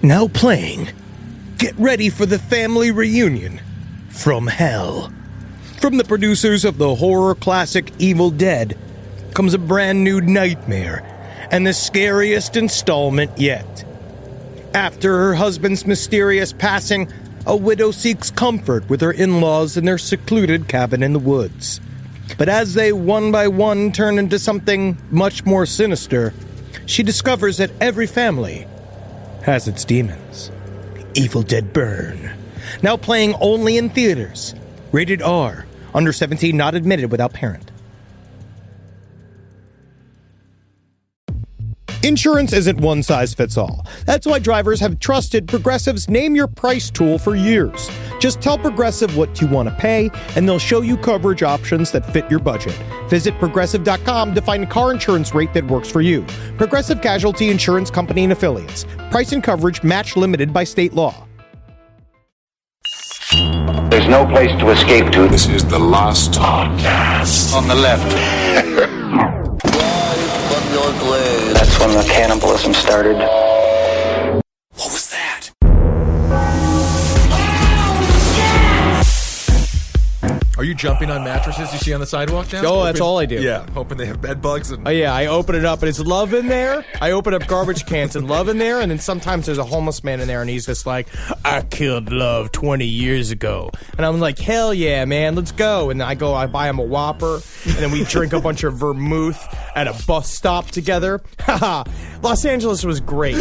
Now playing, get ready for the family reunion from hell. From the producers of the horror classic Evil Dead comes a brand new nightmare and the scariest installment yet. After her husband's mysterious passing, a widow seeks comfort with her in-laws in their secluded cabin in the woods. But as they one by one turn into something much more sinister, she discovers that every family has its demons. Evil Dead Burn. Now playing only in theaters. Rated R. Under 17, not admitted without parent. Insurance isn't one size fits all. That's why drivers have trusted Progressive's Name Your Price tool for years. Just tell Progressive what you want to pay, and they'll show you coverage options that fit your budget. Visit Progressive.com to find a car insurance rate that works for you. Progressive Casualty Insurance Company and Affiliates. Price and coverage match limited by state law. There's no place to escape to. This is the last podcast. On the left. That's when the cannibalism started. What was that? Are you jumping on mattresses you see on the sidewalk now? Oh, that's all I do. Yeah, hoping they have bed bugs. And Oh, yeah, I open it up and it's love in there. I open up garbage cans and love in there, and then sometimes there's a homeless man in there and he's just like, I killed love 20 years ago. And I'm like, hell yeah, man, let's go. And I buy him a Whopper, and then we drink a bunch of vermouth at a bus stop together. Haha, Los Angeles was great.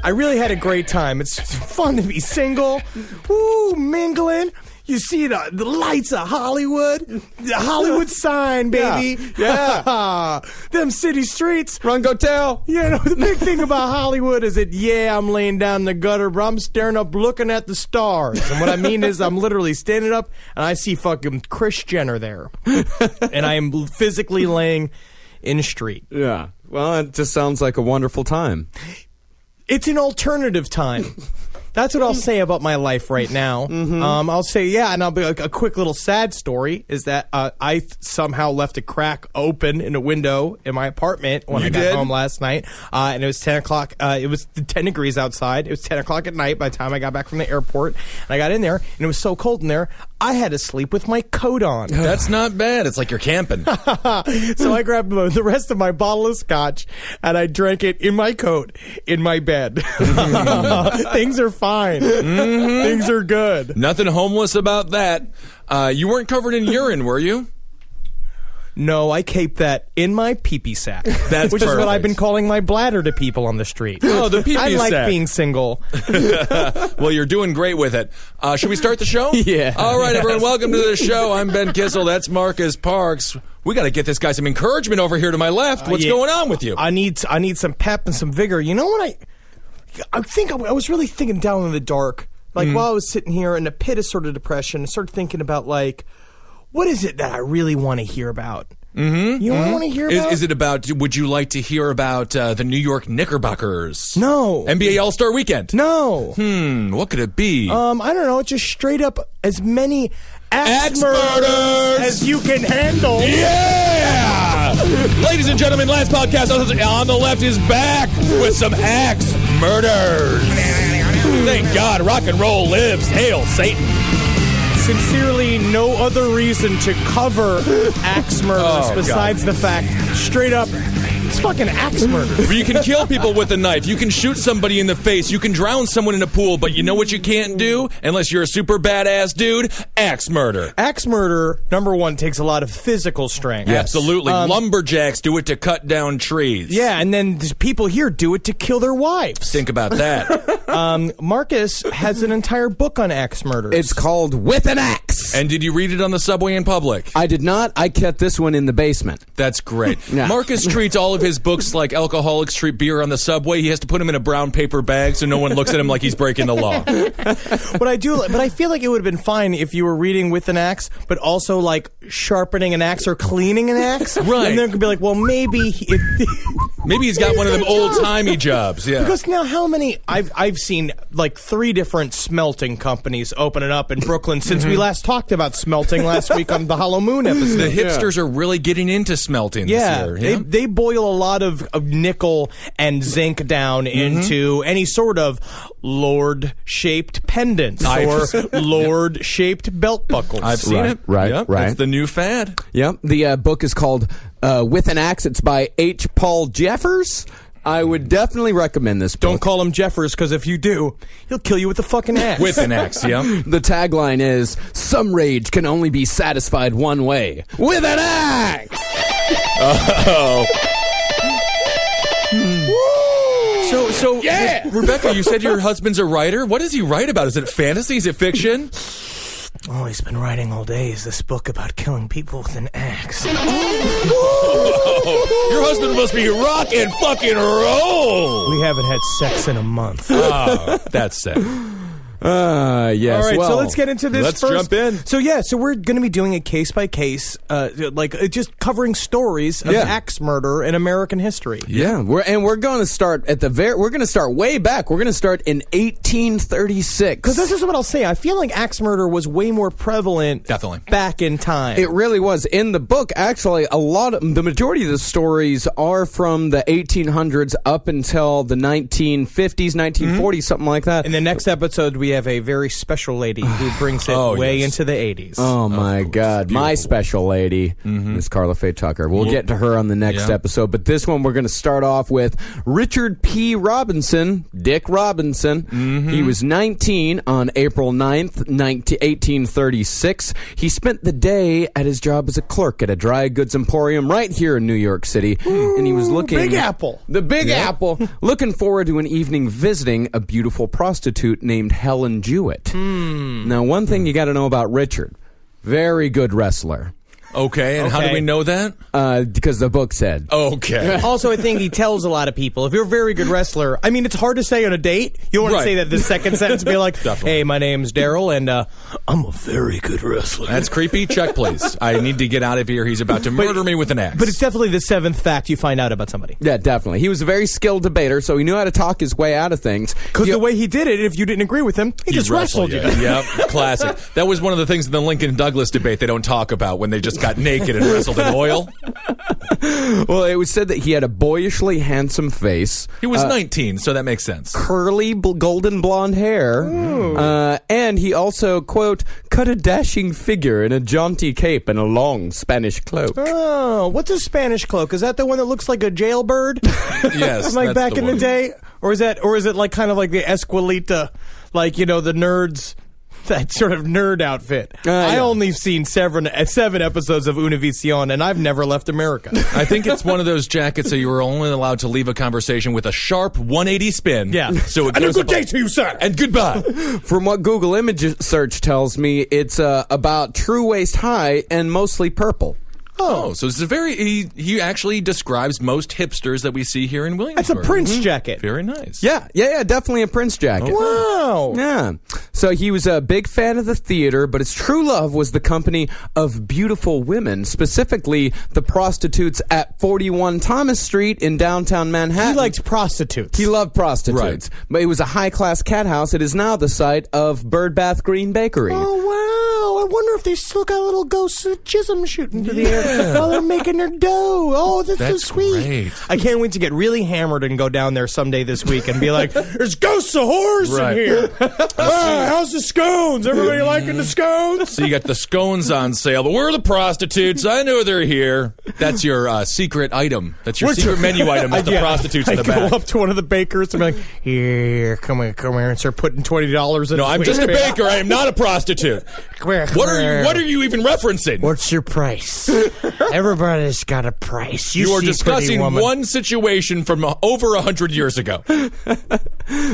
I really had a great time. It's fun to be single. Woo, mingling. You see the lights of Hollywood, the Hollywood sign, baby. Yeah. Them city streets. Run, go tell. You know, the big thing about Hollywood is that, yeah, I'm laying down in the gutter, but I'm staring up looking at the stars. And what I mean is I'm literally standing up and I see fucking Kris Jenner there. And I am physically laying in the street. Yeah. Well, it just sounds like a wonderful time. It's an alternative time. That's what I'll say about my life right now. Mm-hmm. I'll say, yeah, and I'll be a quick little sad story is that I somehow left a crack open in a window in my apartment when I got home last night, and it was 10 o'clock. It was 10 degrees outside. It was 10 o'clock at night by the time I got back from the airport, and I got in there, and it was so cold in there, I had to sleep with my coat on. That's not bad. It's like you're camping. So I grabbed the rest of my bottle of scotch, and I drank it in my coat, in my bed. Things are fine. Mm-hmm. Things are good. Nothing homeless about that. You weren't covered in urine, were you? No, I keep that in my pee-pee sack. That's which perfect. is what I've been calling my bladder to people on the street. Oh, the pee-pee I like sack. being single. Well, you're doing great with it. Should we start the show? Yeah. All right, everyone, welcome to the show. I'm Ben Kissel. That's Marcus Parks. We got to get this guy some encouragement over here to my left. What's going on with you? I need some pep and some vigor. You know what I think I was really thinking down in the dark, like while I was sitting here in a pit of sort of depression, I started thinking about like, what is it that I really want to hear about? Mm-hmm. You know what I want to hear about? Is it about, would you like to hear about the New York Knickerbockers? No. NBA All-Star Weekend? No. What could it be? I don't know. Just straight up as many axe murders as you can handle. Yeah! Ladies and gentlemen, last podcast on the left is back with some axe murders. Thank God, rock and roll lives. Hail Satan. Sincerely, no other reason to cover axe murders besides the fact, straight up, it's fucking axe murder. You can kill people with a knife. You can shoot somebody in the face. You can drown someone in a pool. But you know what you can't do? Unless you're a super badass dude? Axe murder. Axe murder, number one, takes a lot of physical strength. Yes. Absolutely. Lumberjacks do it to cut down trees. Yeah, and then people here do it to kill their wives. Think about that. Marcus has an entire book on axe murders. It's called With an Axe. And did you read it on the subway in public? I did not. I kept this one in the basement. That's great. Yeah. Marcus treats all of his books like alcoholics treat beer on the subway. He has to put them in a brown paper bag so no one looks at him like he's breaking the law. But I feel like it would have been fine if you were reading with an axe, but also like sharpening an axe or cleaning an axe. Right. And then it could be like, well, maybe he's got one of them old-timey jobs. Yeah. Because now how many I've seen like 3 different smelting companies opening up in Brooklyn since we last talked about smelting last week on the Hollow Moon episode. The hipsters are really getting into smelting this year. Yeah, they boil a lot of nickel and zinc down into any sort of lord-shaped pendants or lord-shaped belt buckles. I've seen it. Right. It's the new fad. Yep. The book is called With an Axe. It's by H. Paul Jeffers. I would definitely recommend this book. Don't call him Jeffers, because if you do, he'll kill you with a fucking axe. With an axe, yeah. The tagline is, "Some rage can only be satisfied one way, with an axe!" Oh. So, Yeah! Rebecca, you said your husband's a writer. What does he write about? Is it fantasy? Is it fiction? Oh, he's been writing all day. Is this book about killing people with an axe? Your husband must be rock and fucking roll. We haven't had sex in a month. Oh, that's sad. Yes. All right, well, so let's get into this let's first. jump in. So we're going to be doing it case by case, just covering stories of axe murder in American history. Yeah, we're going to start at we're going to start way back. We're going to start in 1836. Because this is what I'll say. I feel like axe murder was way more prevalent back in time. It really was. In the book, actually, the majority of the stories are from the 1800s up until the 1950s, 1940s, something like that. In the next episode, we have a very special lady who brings it way into the 80s. Oh, my God. Beautiful. My special lady, Miss Carla Faye Tucker. We'll get to her on the next episode. But this one, we're going to start off with Richard P. Robinson, Dick Robinson. He was 19 on April 9th, 1836. He spent the day at his job as a clerk at a dry goods emporium right here in New York City. And he was looking... Big Apple. The Big Apple. Looking forward to an evening visiting a beautiful prostitute named Helen Jewett. Now, one thing you got to know about Richard, very good wrestler. Okay, and how do we know that? Because the book said. Okay. Also, I think he tells a lot of people, if you're a very good wrestler, I mean, it's hard to say on a date. You don't want to say that the second sentence, be like, hey, my name's Daryl, and I'm a very good wrestler. That's creepy. Check, please. I need to get out of here. He's about to murder me with an axe. But it's definitely the seventh fact you find out about somebody. Yeah, definitely. He was a very skilled debater, so he knew how to talk his way out of things. Because the way he did it, if you didn't agree with him, he just wrestled you. Yep, classic. That was one of the things in the Lincoln-Douglas debate they don't talk about when they just got naked and wrestled in oil. Well, it was said that he had a boyishly handsome face. He was 19, so that makes sense. Curly, golden blonde hair. And he also, quote, cut a dashing figure in a jaunty cape and a long Spanish cloak. Oh, what's a Spanish cloak? Is that the one that looks like a jailbird? Yes, like that's back the in one. the day? Or is it like kind of like the Esquelita, like, you know, the nerds, that sort of nerd outfit? I only seen seven episodes of Univision, and I've never left America. I think it's one of those jackets that you were only allowed to leave a conversation with a sharp 180 spin. Yeah. So it And a goes good up day to you, sir. And goodbye. From what Google image search tells me, it's about true waist high and mostly purple. Oh, so this is he actually describes most hipsters that we see here in That's Williamsburg. a Prince jacket. Very nice. Yeah, definitely a Prince jacket. Wow. Yeah. So he was a big fan of the theater, but his true love was the company of beautiful women, specifically the prostitutes at 41 Thomas Street in downtown Manhattan. He liked prostitutes. He loved prostitutes. Right. But it was a high-class cat house. It is now the site of Birdbath Green Bakery. Oh, wow. I wonder if they still got little ghosts of Chisholm shooting through the air while they're making their dough. Oh, that's so sweet. Great. I can't wait to get really hammered and go down there someday this week and be like, there's ghosts of whores in here. How's the scones? Everybody liking the scones? So you got the scones on sale, but we're the prostitutes. I know they're here. That's your secret item. That's your secret menu item. Is the prostitutes in the back. I go up to one of the bakers and be like, here, come here, and start putting $20 in. No, I'm just a baker. I am not a prostitute. What are you even referencing? What's your price? Everybody's got a price. You are discussing one situation from over 100 years ago.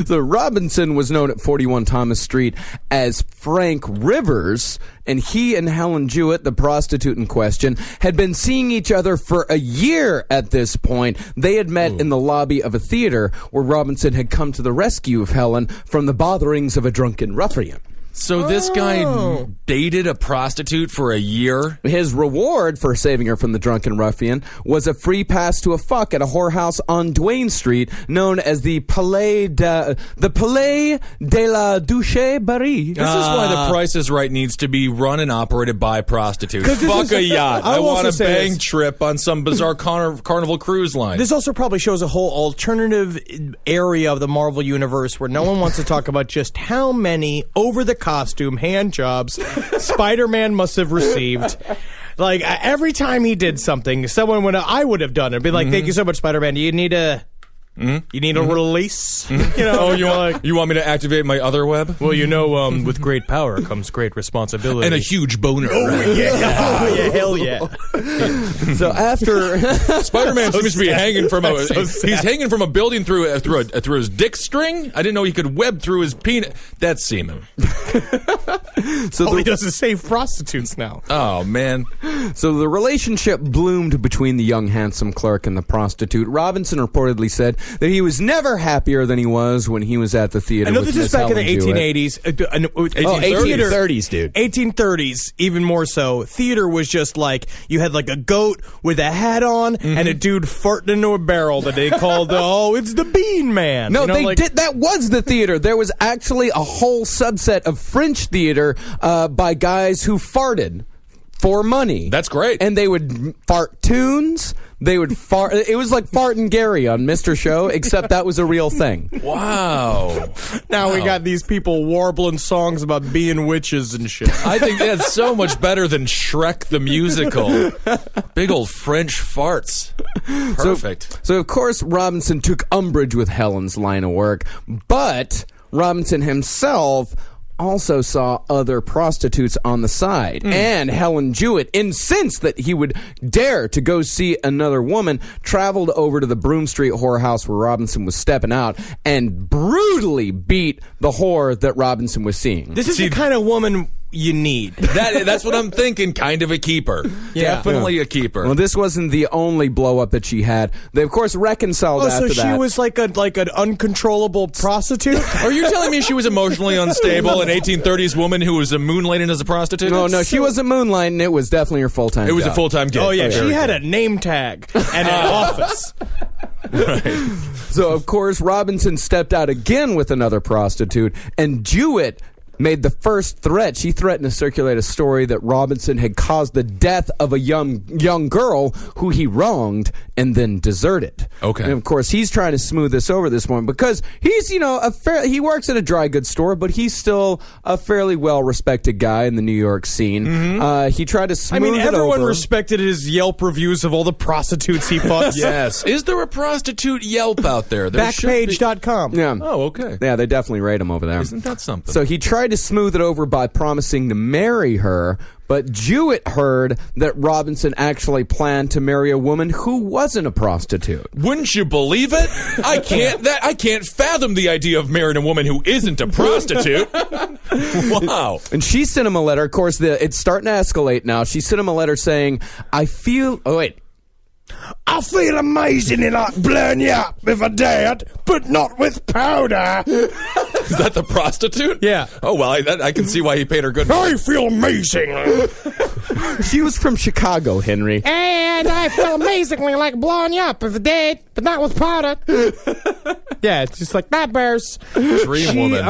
So Robinson was known at 41 Thomas Street as Frank Rivers, and he and Helen Jewett, the prostitute in question, had been seeing each other for a year at this point. They had met in the lobby of a theater where Robinson had come to the rescue of Helen from the botherings of a drunken ruffian. So this guy dated a prostitute for a year? His reward for saving her from the drunken ruffian was a free pass to a fuck at a whorehouse on Duane Street known as the Palais de la Duche Barry. This is why The Price is Right needs to be run and operated by prostitutes. 'Cause this Fuck is- a yacht. I I will want also a say bang this. trip on some bizarre carnival cruise line. This also probably shows a whole alternative area of the Marvel Universe where no one wants to talk about just how many over-the-costume hand jobs Spider-Man must have received. Like, every time he did something, someone I would have done it. Be like, thank you so much, Spider-Man. Do you need a... You need a release? You know, you want me to activate my other web? well, with great power comes great responsibility. And a huge boner. yeah, hell yeah. So after Spider-Man seems to be hanging from a so sad. he's hanging from a building through his dick string. I didn't know he could web through his penis. That's semen. All he does is save prostitutes now. Oh man. So the relationship bloomed between the young, handsome clerk and the prostitute. Robinson reportedly said that he was never happier than he was when he was at the theater. I know with this is Miss back in the Helen Jewett. 1880s. 1830s, dude. 1830s, even more so. Theater was just like, you had like a goat with a hat on and a dude farting into a barrel that they called, it's the Bean Man. No, You know, they like- did. That was the theater. There was actually a whole subset of French theater by guys who farted for money. That's great. And they would fart tunes. They would fart. It was like farting Gary on Mr. Show, except that was a real thing. Wow. Now we got these people warbling songs about being witches and shit. I think that's so much better than Shrek the musical. Big old French farts. Perfect. So of course Robinson took umbrage with Helen's line of work, but Robinson himself also saw other prostitutes on the side. And Helen Jewett, incensed that he would dare to go see another woman, traveled over to the Broome Street whorehouse where Robinson was stepping out and brutally beat the whore that Robinson was seeing. This is the kind of woman you need. That's what I'm thinking. Kind of a keeper. Yeah. Definitely a keeper. Well, this wasn't the only blow up that she had. They of course reconciled So after she that. was like an uncontrollable prostitute? Are you telling me she was emotionally unstable, an 1830s woman who was moonlighting as a prostitute? No, she wasn't moonlighting. It was definitely her full-time It was job. a full-time gig. Oh, yeah. Very She had good. a name tag and an office. So, of course, Robinson stepped out again with another prostitute, and Jewett made the first threat. She threatened to circulate a story that Robinson had caused the death of a young girl who he wronged and then deserted. Okay. And of course, he's trying to smooth this over this morning because he's, he works at a dry goods store, but he's still a fairly well-respected guy in the New York scene. He tried to smooth it everyone over. respected his Yelp reviews of all the prostitutes he fucks. Yes. Is there a prostitute Yelp out there? There should be. Backpage.com. Yeah. Oh, okay. Yeah, they definitely rate him over there. Isn't that something? So he tried to smooth it over by promising to marry her, but Jewett heard that Robinson actually planned to marry a woman who wasn't a prostitute. Wouldn't you believe it? I can't fathom the idea of marrying a woman who isn't a prostitute. Wow. And she sent him a letter. Of course, it's starting to escalate now. She sent him a letter saying, I feel amazingly like blowing you up if I dared, but not with powder. Is that the prostitute? Yeah. Oh, well, I can see why he paid her good money. I feel amazing. She was from Chicago, Henry. And I feel amazingly like blowing you up if I did, but not with powder. Yeah, it's just like that bears. Dream woman.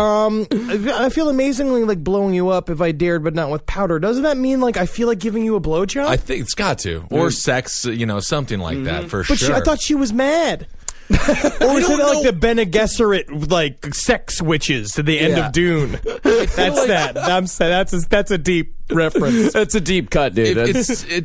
I feel amazingly like blowing you up if I dared, but not with powder. Doesn't that mean like I feel like giving you a blowjob? I think it's got to. Or sex, something like that for But sure. I thought she was mad. Or is it like the Bene Gesserit like sex witches to the end Yeah. of Dune? That's that. That's a deep reference. That's a deep cut, dude.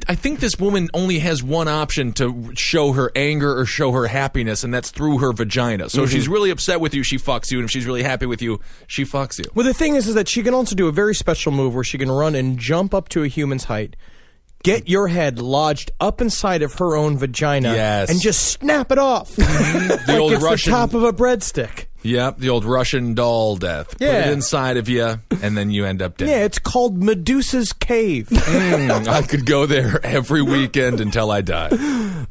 I think this woman only has one option to show her anger or show her happiness, and that's through her vagina. So if she's really upset with you, she fucks you, and if she's really happy with you, she fucks you. Well, the thing is that she can also do a very special move where she can run and jump up to a human's height, get your head lodged up inside of her own vagina, Yes. and just snap it off. The like old it's Russian. the top of a breadstick. Yep, the old Russian doll death. Yeah. Put it inside of you, and then you end up dead. Yeah, it's called Medusa's Cave. I could go there every weekend until I die.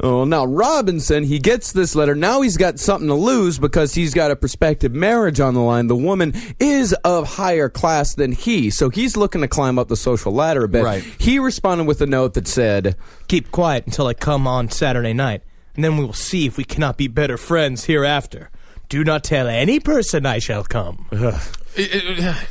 Oh, now Robinson, he gets this letter. Now he's got something to lose because he's got a prospective marriage on the line. The woman is of higher class than he, so he's looking to climb up the social ladder a bit. Right. He responded with a note that said, Keep quiet until I come on Saturday night, and then we will see if we cannot be better friends hereafter. Do not tell any person I shall come.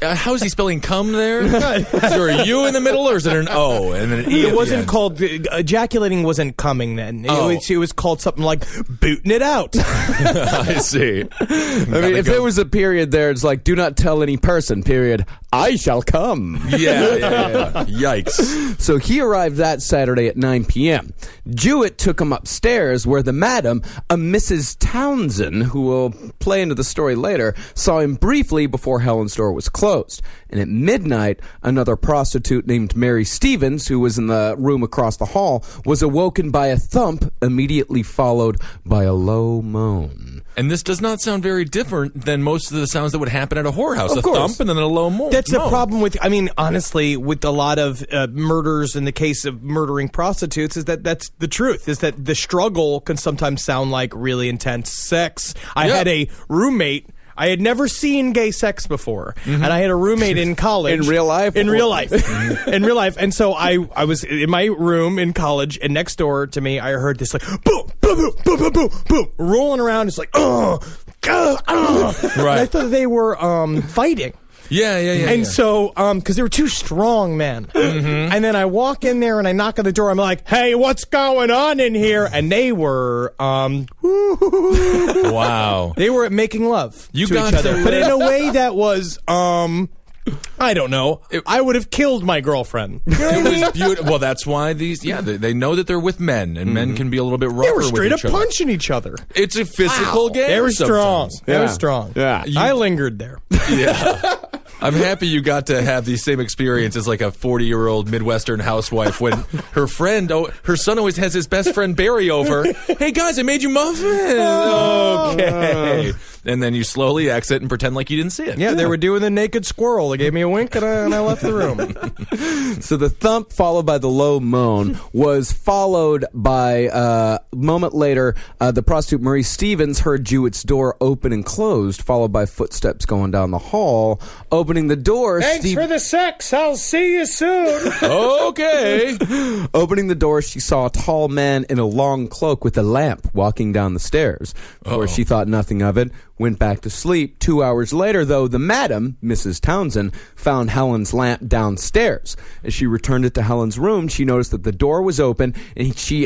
How is he spelling cum there? Is there a U in the middle, or is it an O and then an E? It at the wasn't end? called ejaculating. Wasn't coming then. Oh. It was called something like booting it out. I see. I mean, if there was a period there, it's like, do not tell any person, period, I shall come. Yeah. Yikes. So he arrived that Saturday at 9 p.m. Jewett took him upstairs where the madam, a Mrs. Townsend, who will play into the story later, saw him briefly before Helen's door was closed. And at midnight, another prostitute named Mary Stevens, who was in the room across the hall, was awoken by a thump, immediately followed by a low moan. And this does not sound very different than most of the sounds that would happen at a whorehouse. Of A course. thump and then a low moan. That's the problem with, I mean, honestly, with a lot of murders in the case of murdering prostitutes, is that that's the truth, is that the struggle can sometimes sound like really intense sex. I had a roommate. I had never seen gay sex before, and I had a roommate in college. In real life? In real life. In real life. And so I was in my room in college, and next door to me, I heard this like, boom, boom, boom, boom, boom, boom, boom, rolling around. It's like, Right. And I thought they were fighting. Yeah. And so, because they were too strong, man. And then I walk in there and I knock on the door. I'm like, "Hey, what's going on in here?" And they were, Wow. they were making love You to got each other, to- but in a way that was, I don't know. I would have killed my girlfriend. You know what I It mean? was beautiful. Well, that's why they know that they're with men, and men can be a little bit rougher They were straight up with each other. punching each other. It's a physical game. They were strong. sometimes. They were strong. Yeah. I lingered there. Yeah. I'm happy you got to have the same experience as like a 40-year-old Midwestern housewife when her son always has his best friend Barry over. Hey guys, I made you muffins. Okay. And then you slowly exit and pretend like you didn't see it. Yeah, they were doing the naked squirrel. They gave me a wink and I left the room. So the thump followed by the low moan was followed by, a moment later, the prostitute Marie Stevens heard Jewett's door open and closed, followed by footsteps going down the hall. Opening the door, the sex. I'll see you soon. Okay. Opening the door, she saw a tall man in a long cloak with a lamp walking down the stairs. Of course, she thought nothing of it, went back to sleep. 2 hours later, though, the madam, Mrs. Townsend, found Helen's lamp downstairs. As she returned it to Helen's room, she noticed that the door was open, and she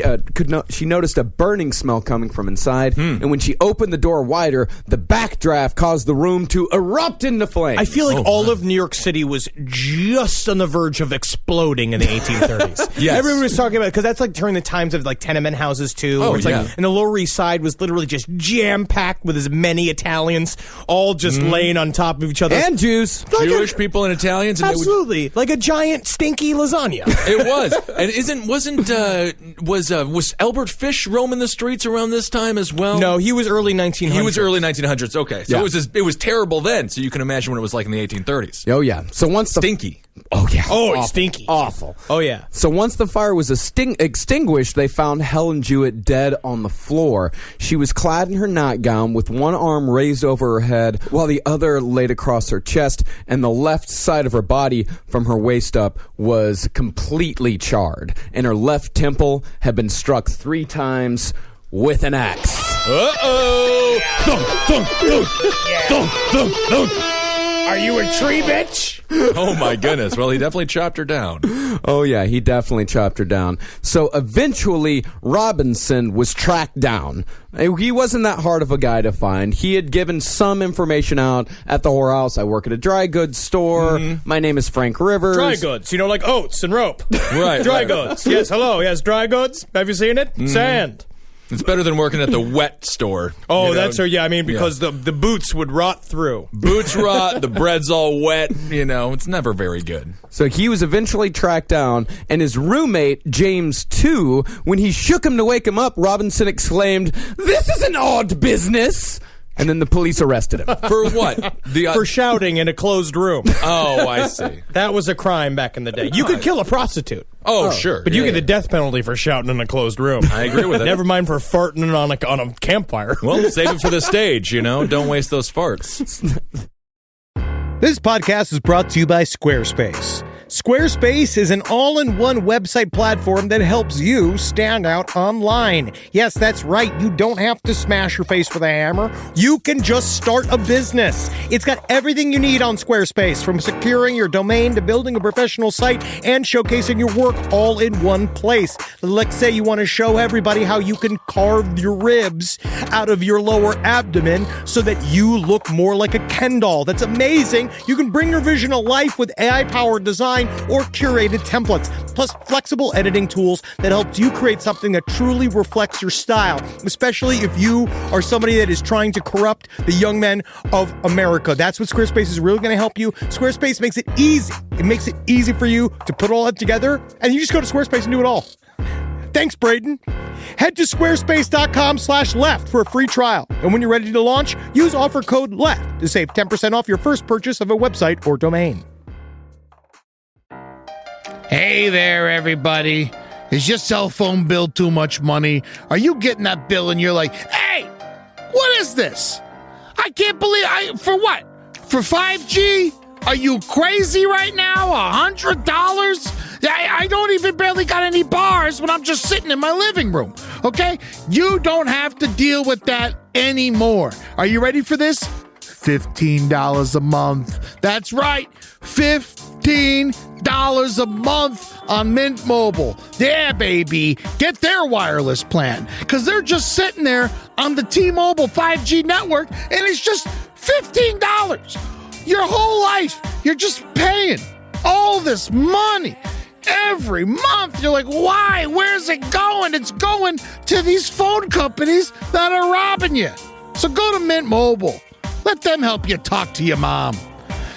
noticed a burning smell coming from inside. And when she opened the door wider, the backdraft caused the room to erupt into flames. I feel like all of New York City was just on the verge of exploding in the 1830s. Yes. Everyone was talking about it because that's like during the times of like tenement houses too. Oh, where it's yeah. like, and the Lower East Side was literally just jam packed with as many Italians all just laying on top of each other. and Jews. Like Jewish people and Italians. And absolutely, like a giant stinky lasagna. It was. And was Albert Fish roaming the streets around this time as well? No, he was early 1900s. He was early 1900s. Okay. So Yeah. it was terrible then. So you can imagine what it was like in the 1830s. Oh, yeah. So once the... Stinky. Oh, yeah. Oh, Awful. it's stinky. Awful. Oh yeah. So once the fire was extinguished, they found Helen Jewett dead on the floor. She was clad in her nightgown with one arm raised over her head while the other laid across her chest, and the left side of her body from her waist up was completely charred, and her left temple had been struck 3 times with an axe. Uh-oh. Thunk, thunk, thunk. Thunk, thunk, thunk. Are you a tree bitch? Oh, my goodness. Well, he definitely chopped her down. Oh, yeah, he definitely chopped her down. So eventually, Robinson was tracked down. He wasn't that hard of a guy to find. He had given some information out at the whorehouse. I work at a dry goods store. My name is Frank Rivers. Dry goods, you know, like oats and rope. Right. Dry goods. Yes, hello. Yes, dry goods. Have you seen it? Sand. It's better than working at the wet store. Oh, you know? that's her. Yeah, I mean, because the boots would rot through. Boots rot, the bread's all wet, it's never very good. So he was eventually tracked down, and his roommate, James II, when he shook him to wake him up, Robinson exclaimed, "This is an odd business." And then the police arrested him. For what? For shouting in a closed room. Oh, I see. That was a crime back in the day. You could kill a prostitute. Oh, sure. But you get the death penalty for shouting in a closed room. I agree with it. Never mind for farting on a campfire. Well, save it for the stage, Don't waste those farts. This podcast is brought to you by Squarespace. Squarespace is an all-in-one website platform that helps you stand out online. Yes, that's right. You don't have to smash your face with a hammer. You can just start a business. It's got everything you need on Squarespace, from securing your domain to building a professional site and showcasing your work all in one place. Let's say you want to show everybody how you can carve your ribs out of your lower abdomen so that you look more like a Ken doll. That's amazing. You can bring your vision to life with AI-powered design or curated templates, plus flexible editing tools that helps you create something that truly reflects your style, especially if you are somebody that is trying to corrupt the young men of America. That's what Squarespace is really going to help you. Squarespace makes it easy. It makes it easy for you to put all that together, and you just go to Squarespace and do it all. Thanks, Braden. Head to squarespace.com/left for a free trial. And when you're ready to launch, use offer code LEFT to save 10% off your first purchase of a website or domain. Hey there, everybody. Is your cell phone bill too much money? Are you getting that bill and you're like, hey, what is this? I can't believe for what? For 5G? Are you crazy right now? $100? I don't even barely got any bars when I'm just sitting in my living room, okay? You don't have to deal with that anymore. Are you ready for this? $15 a month. That's right, $15 a month on Mint Mobile. Yeah, baby. Get their wireless plan, because they're just sitting there on the T-Mobile 5G network, and it's just $15. Your whole life, you're just paying all this money every month. You're like, why? Where's it going? It's going to these phone companies that are robbing you. So go to Mint Mobile. Let them help you talk to your mom.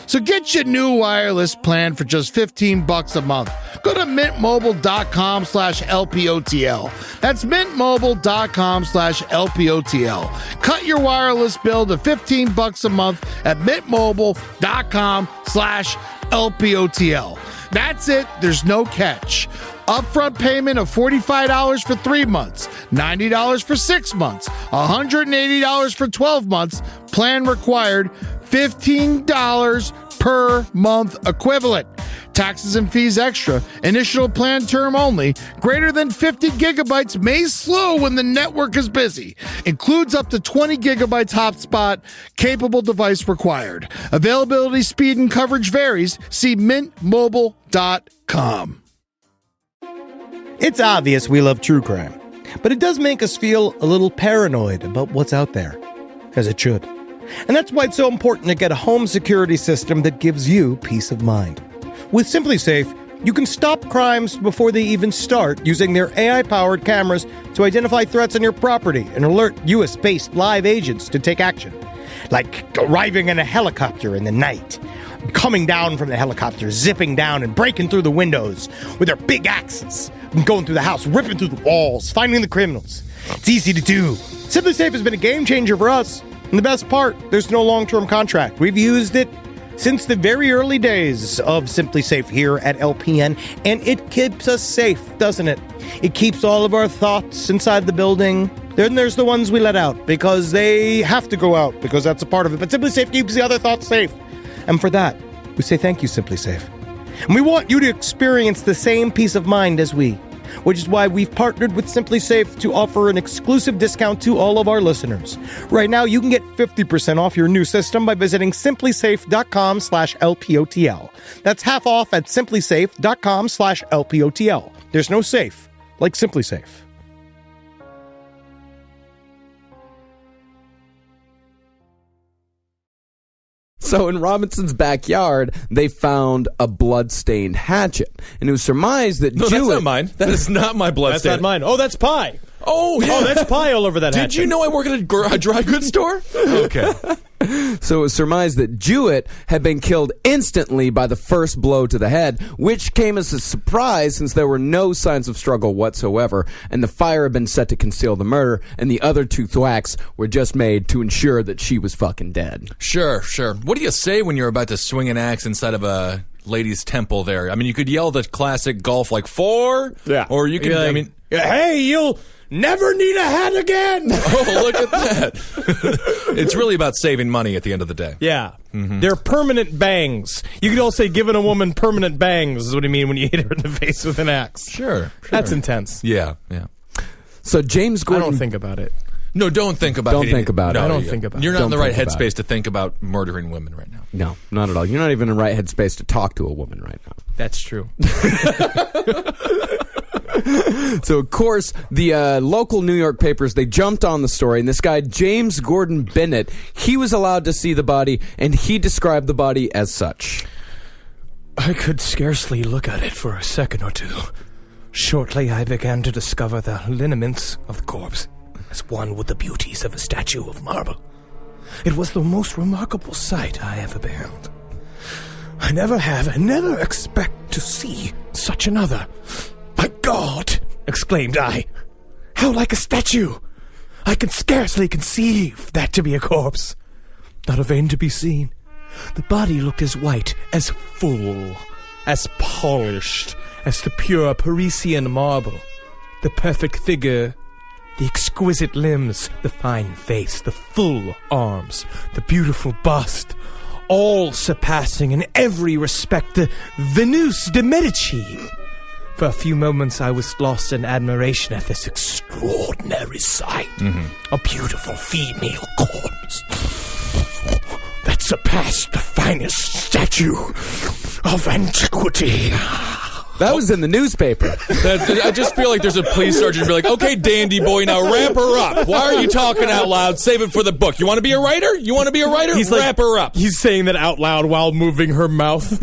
So get your new wireless plan for just $15 a month. Go to mintmobile.com/LPOTL. That's mintmobile.com/LPOTL. Cut your wireless bill to $15 a month at mintmobile.com/LPOTL. That's it. There's no catch. Upfront payment of $45 for 3 months, $90 for 6 months, $180 for 12 months. Plan required, $15 per month equivalent. Taxes and fees extra. Initial plan term only. Greater than 50 gigabytes may slow when the network is busy. Includes up to 20 gigabytes hotspot. Capable device required. Availability, speed, and coverage varies. See mintmobile.com. It's obvious we love true crime, but it does make us feel a little paranoid about what's out there, as it should. And that's why it's so important to get a home security system that gives you peace of mind. With SimpliSafe, you can stop crimes before they even start using their AI-powered cameras to identify threats on your property and alert US-based live agents to take action. Like arriving in a helicopter in the night, coming down from the helicopter, zipping down and breaking through the windows with their big axes, and going through the house, ripping through the walls, finding the criminals. It's easy to do. SimpliSafe has been a game changer for us. And the best part, there's no long-term contract. We've used it since the very early days of SimpliSafe here at LPN, and it keeps us safe, doesn't it? It keeps all of our thoughts inside the building. Then there's the ones we let out because they have to go out, because that's a part of it. But SimpliSafe keeps the other thoughts safe. And for that, we say thank you, SimpliSafe. And we want you to experience the same peace of mind as we, which is why we've partnered with SimpliSafe to offer an exclusive discount to all of our listeners. Right now, you can get 50% off your new system by visiting simplisafe.com/LPOTL. That's half off at simplisafe.com/LPOTL. There's no safe like SimpliSafe. So in Robinson's backyard, they found a blood-stained hatchet. And it was surmised that No, that's not mine. That is not my blood That's stain. not mine. Oh, that's pie. Oh, yeah. Oh, that's pie all over that hatchet. Did you know I work at a dry goods store? Okay. So it was surmised that Jewett had been killed instantly by the first blow to the head, which came as a surprise since there were no signs of struggle whatsoever, and the fire had been set to conceal the murder, and the other 2 thwacks were just made to ensure that she was fucking dead. Sure. What do you say when you're about to swing an axe inside of a lady's temple there? I mean, you could yell the classic golf, like, 4? Yeah. Or you could, I mean... Hey, you'll never need a hat again! Oh, look at that. It's really about saving money at the end of the day. Yeah. They're permanent bangs. You could also say giving a woman permanent bangs is what I mean when you hit her in the face with an axe. Sure. That's intense. Yeah. So James Gordon... I don't think about it. No, don't think about it. Don't think about it. I don't think about it. You're not in the right Don't think about headspace to think about murdering women right now. No, not at all. You're not even in the right headspace to talk to a woman right now. That's true. So, of course, the local New York papers, they jumped on the story, and this guy, James Gordon Bennett, he was allowed to see the body, and he described the body as such. I could scarcely look at it for a second or 2. Shortly, I began to discover the lineaments of the corpse, as one with the beauties of a statue of marble. It was the most remarkable sight I ever beheld. I never have and never expect to see such another. My God! Exclaimed I. How like a statue! I can scarcely conceive that to be a corpse. Not a vein to be seen. The body looked as white, as full, as polished as the pure Parisian marble. The perfect figure, the exquisite limbs, the fine face, the full arms, the beautiful bust, all surpassing in every respect the Venus de Medici. For a few moments I was lost in admiration at this extraordinary sight. A beautiful female corpse that surpassed the finest statue of antiquity. That was in the newspaper. I just feel like there's a police sergeant be like, okay, dandy boy, now wrap her up. Why are you talking out loud? Save it for the book. You want to be a writer? Wrap her up. He's saying that out loud while moving her mouth.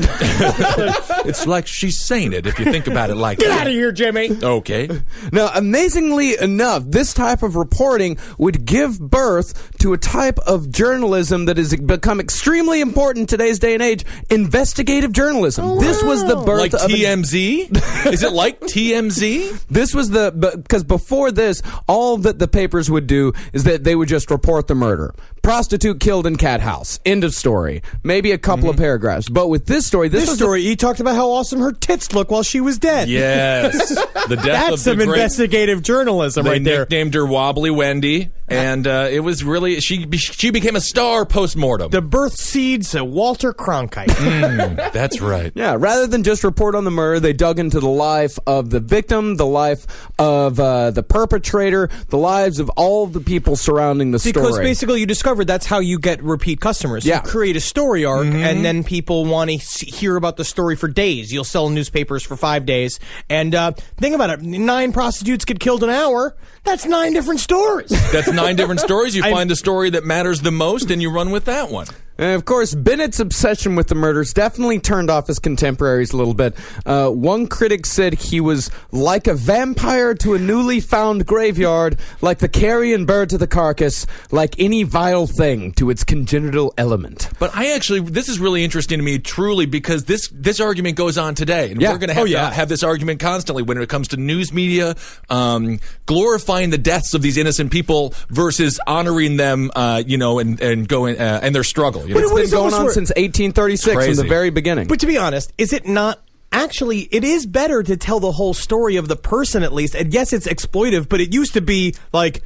It's like she's saying it if you think about it like Get that. out of here, Jimmy. Okay. Now, amazingly enough, this type of reporting would give birth to a type of journalism that has become extremely important in today's day and age, investigative journalism. This was the birth like of TMZ? Is it like TMZ? This was because before this, all that the papers would do is that they would just report the murder. Prostitute killed in cat house. End of story. Maybe a couple of paragraphs. But with this story, he talked about how awesome her tits look while she was dead. Yes. The death That's of some the great, investigative journalism they right there. nicknamed her Wobbly Wendy, and it was really, she became a star post-mortem. The birth seeds of Walter Cronkite. That's right. Yeah, rather than just report on the murder, they dug into the life of the victim, the life of the perpetrator, the lives of all the people surrounding the story. Because basically you discovered that's how you get repeat customers. Yeah. You create a story arc, and then people want to hear about the story for days. You'll sell newspapers for 5 days. And think about it. 9 prostitutes get killed an hour. That's 9 different stories. That's 9 different stories. You find the story that matters the most, and you run with that one. And of course, Bennett's obsession with the murders definitely turned off his contemporaries a little bit. One critic said he was like a vampire to a newly found graveyard, like the carrion bird to the carcass, like any vile thing to its congenital element. But this is really interesting to me, truly, because this argument goes on today. And Yeah. we're going to have this argument constantly when it comes to news media, glorifying the deaths of these innocent people versus honoring them, and going and their struggle. But it's been going on since 1836 from the very beginning. But to be honest, is it not? Actually, it is better to tell the whole story of the person at least. And yes, it's exploitive, but it used to be like,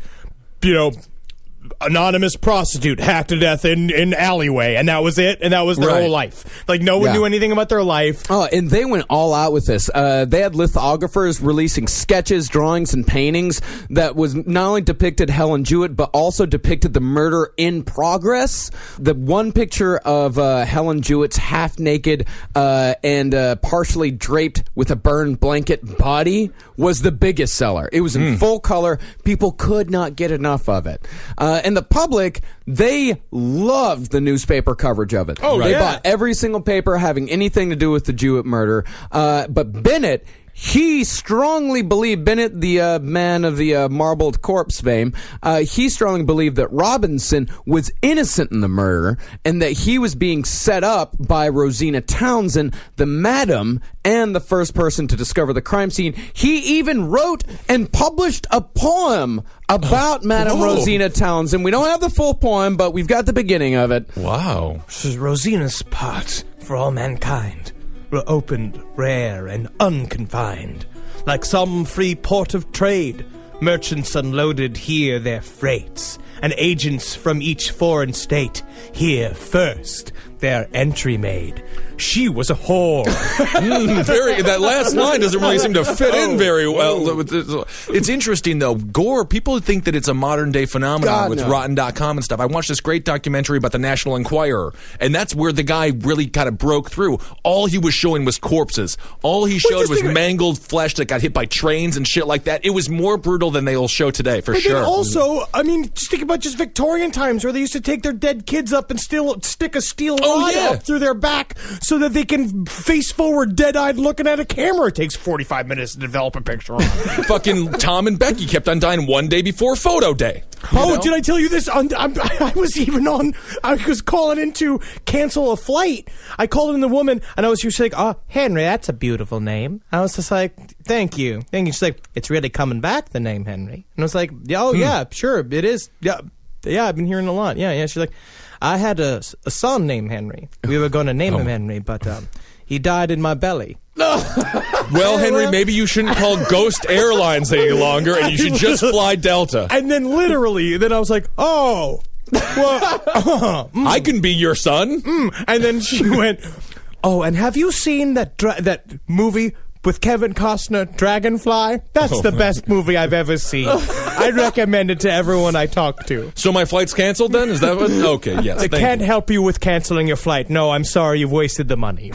anonymous prostitute hacked to death in alleyway, and that was it, and that was their whole life. Like, no one knew anything about their life. Oh, and they went all out with this. They had lithographers releasing sketches, drawings, and paintings that was not only depicted Helen Jewett, but also depicted the murder in progress. The one picture of Helen Jewett's half-naked and partially draped with a burned blanket body was the biggest seller. It was in full color. People could not get enough of it. And the public, they loved the newspaper coverage of it. Oh, They yeah. bought every single paper having anything to do with the Jewett murder. But Bennett, He strongly believed, Bennett, the man of the marbled corpse fame, he strongly believed that Robinson was innocent in the murder and that he was being set up by Rosina Townsend, the madam, and the first person to discover the crime scene. He even wrote and published a poem about Madam Rosina Townsend. We don't have the full poem, but we've got the beginning of it. Wow. This is Rosina's part for all mankind. Were opened, rare, and unconfined. Like some free port of trade, merchants unloaded here their freights, and agents from each foreign state here first their entry made. She was a whore. That last line doesn't really seem to fit in very well. It's interesting, though. Gore, people think that it's a modern-day phenomenon with Rotten.com and stuff. I watched this great documentary about the National Enquirer, and that's where the guy really kind of broke through. All he was showing was corpses. All he showed was mangled flesh that got hit by trains and shit like that. It was more brutal than they'll show today, for sure. Then also, I mean, just think about just Victorian times where they used to take their dead kids up and stick a steel rod up through their back so that they can face forward, dead-eyed, looking at a camera. It takes 45 minutes to develop a picture. Fucking Tom and Becky kept on dying one day before photo day. Did I tell you this? I was calling in to cancel a flight. I called in the woman, and she was like, "Oh, Henry, that's a beautiful name." I was just like, "Thank you." She's like, "It's really coming back, the name Henry." And I was like, yeah, sure, it is. Yeah, I've been hearing a lot. Yeah. She's like, "I had a son named Henry. We were going to name him Henry, but he died in my belly." Well, Henry, maybe you shouldn't call Ghost Airlines any longer, and you should just fly Delta. And then literally, I was like, "Oh, well, I can be your son." And then she went, "Oh, and have you seen that movie with Kevin Costner, Dragonfly? That's the best movie I've ever seen. I recommend it to everyone I talk to." So my flight's canceled then? Is that what? Okay, yes. I can't help you with canceling your flight. No, I'm sorry, you've wasted the money.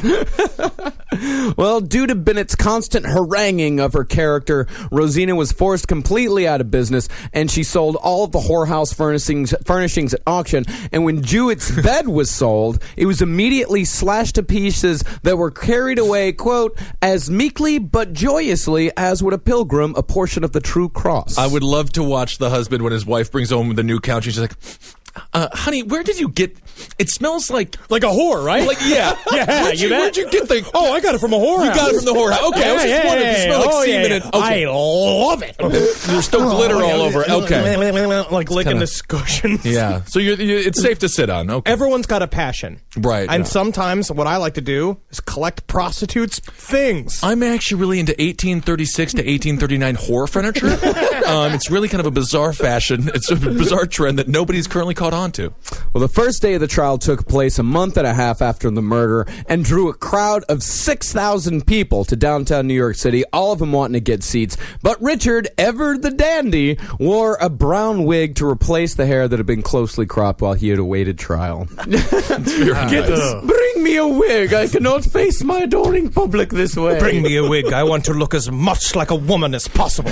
Well, due to Bennett's constant haranguing of her character, Rosina was forced completely out of business, and she sold all of the whorehouse furnishings at auction. And when Jewett's bed was sold, it was immediately slashed to pieces that were carried away, quote, as meekly but joyously as would a pilgrim a portion of the true cross. I would love to watch the husband when his wife brings home the new couch. She's like, "Honey, where did you get? It smells like a whore, right?" Like, yeah. Where'd you get the? Oh, I got it from a whorehouse. You got it from the whorehouse. Okay, I was just wondering if it smelled like semen. Okay. I love it. There's still glitter all over it. Okay, like licking the cushions. Yeah, so it's safe to sit on. Okay, everyone's got a passion, right? And sometimes what I like to do is collect prostitutes' things. I'm actually really into 1836 to 1839 whore furniture. It's really kind of a bizarre fashion. It's a bizarre trend that nobody's currently caught on to. Well, the first day of the trial took place a month and a half after the murder and drew a crowd of 6,000 people to downtown New York City, all of them wanting to get seats. But Richard, ever the dandy, wore a brown wig to replace the hair that had been closely cropped while he had awaited trial. Bring me a wig. I cannot face my adoring public this way. Bring me a wig. I want to look as much like a woman as possible.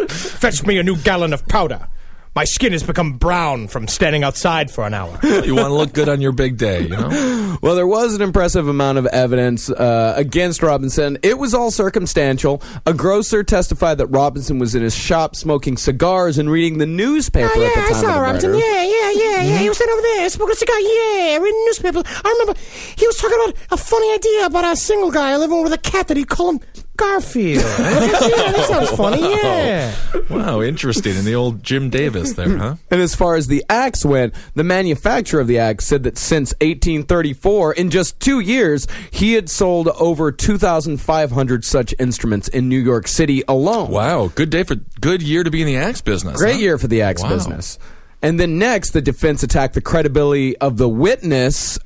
Fetch me a new gallon of powder. My skin has become brown from standing outside for an hour. You want to look good on your big day, you know? Well, there was an impressive amount of evidence against Robinson. It was all circumstantial. A grocer testified that Robinson was in his shop smoking cigars and reading the newspaper at the time I saw of the Robinson. murder. Yeah. He was sitting over there smoking a cigar. Yeah, reading the newspaper. I remember he was talking about a funny idea about a single guy living with a cat that he'd call him Garfield. Yeah, that sounds funny, yeah. Wow, interesting. In the old Jim Davis there, huh? And as far as the axe went, the manufacturer of the axe said that since 1834, in just 2 years, he had sold over 2,500 such instruments in New York City alone. Wow, good year to be in the axe business. Great year for the axe business. And then next, the defense attacked the credibility of the witnesses,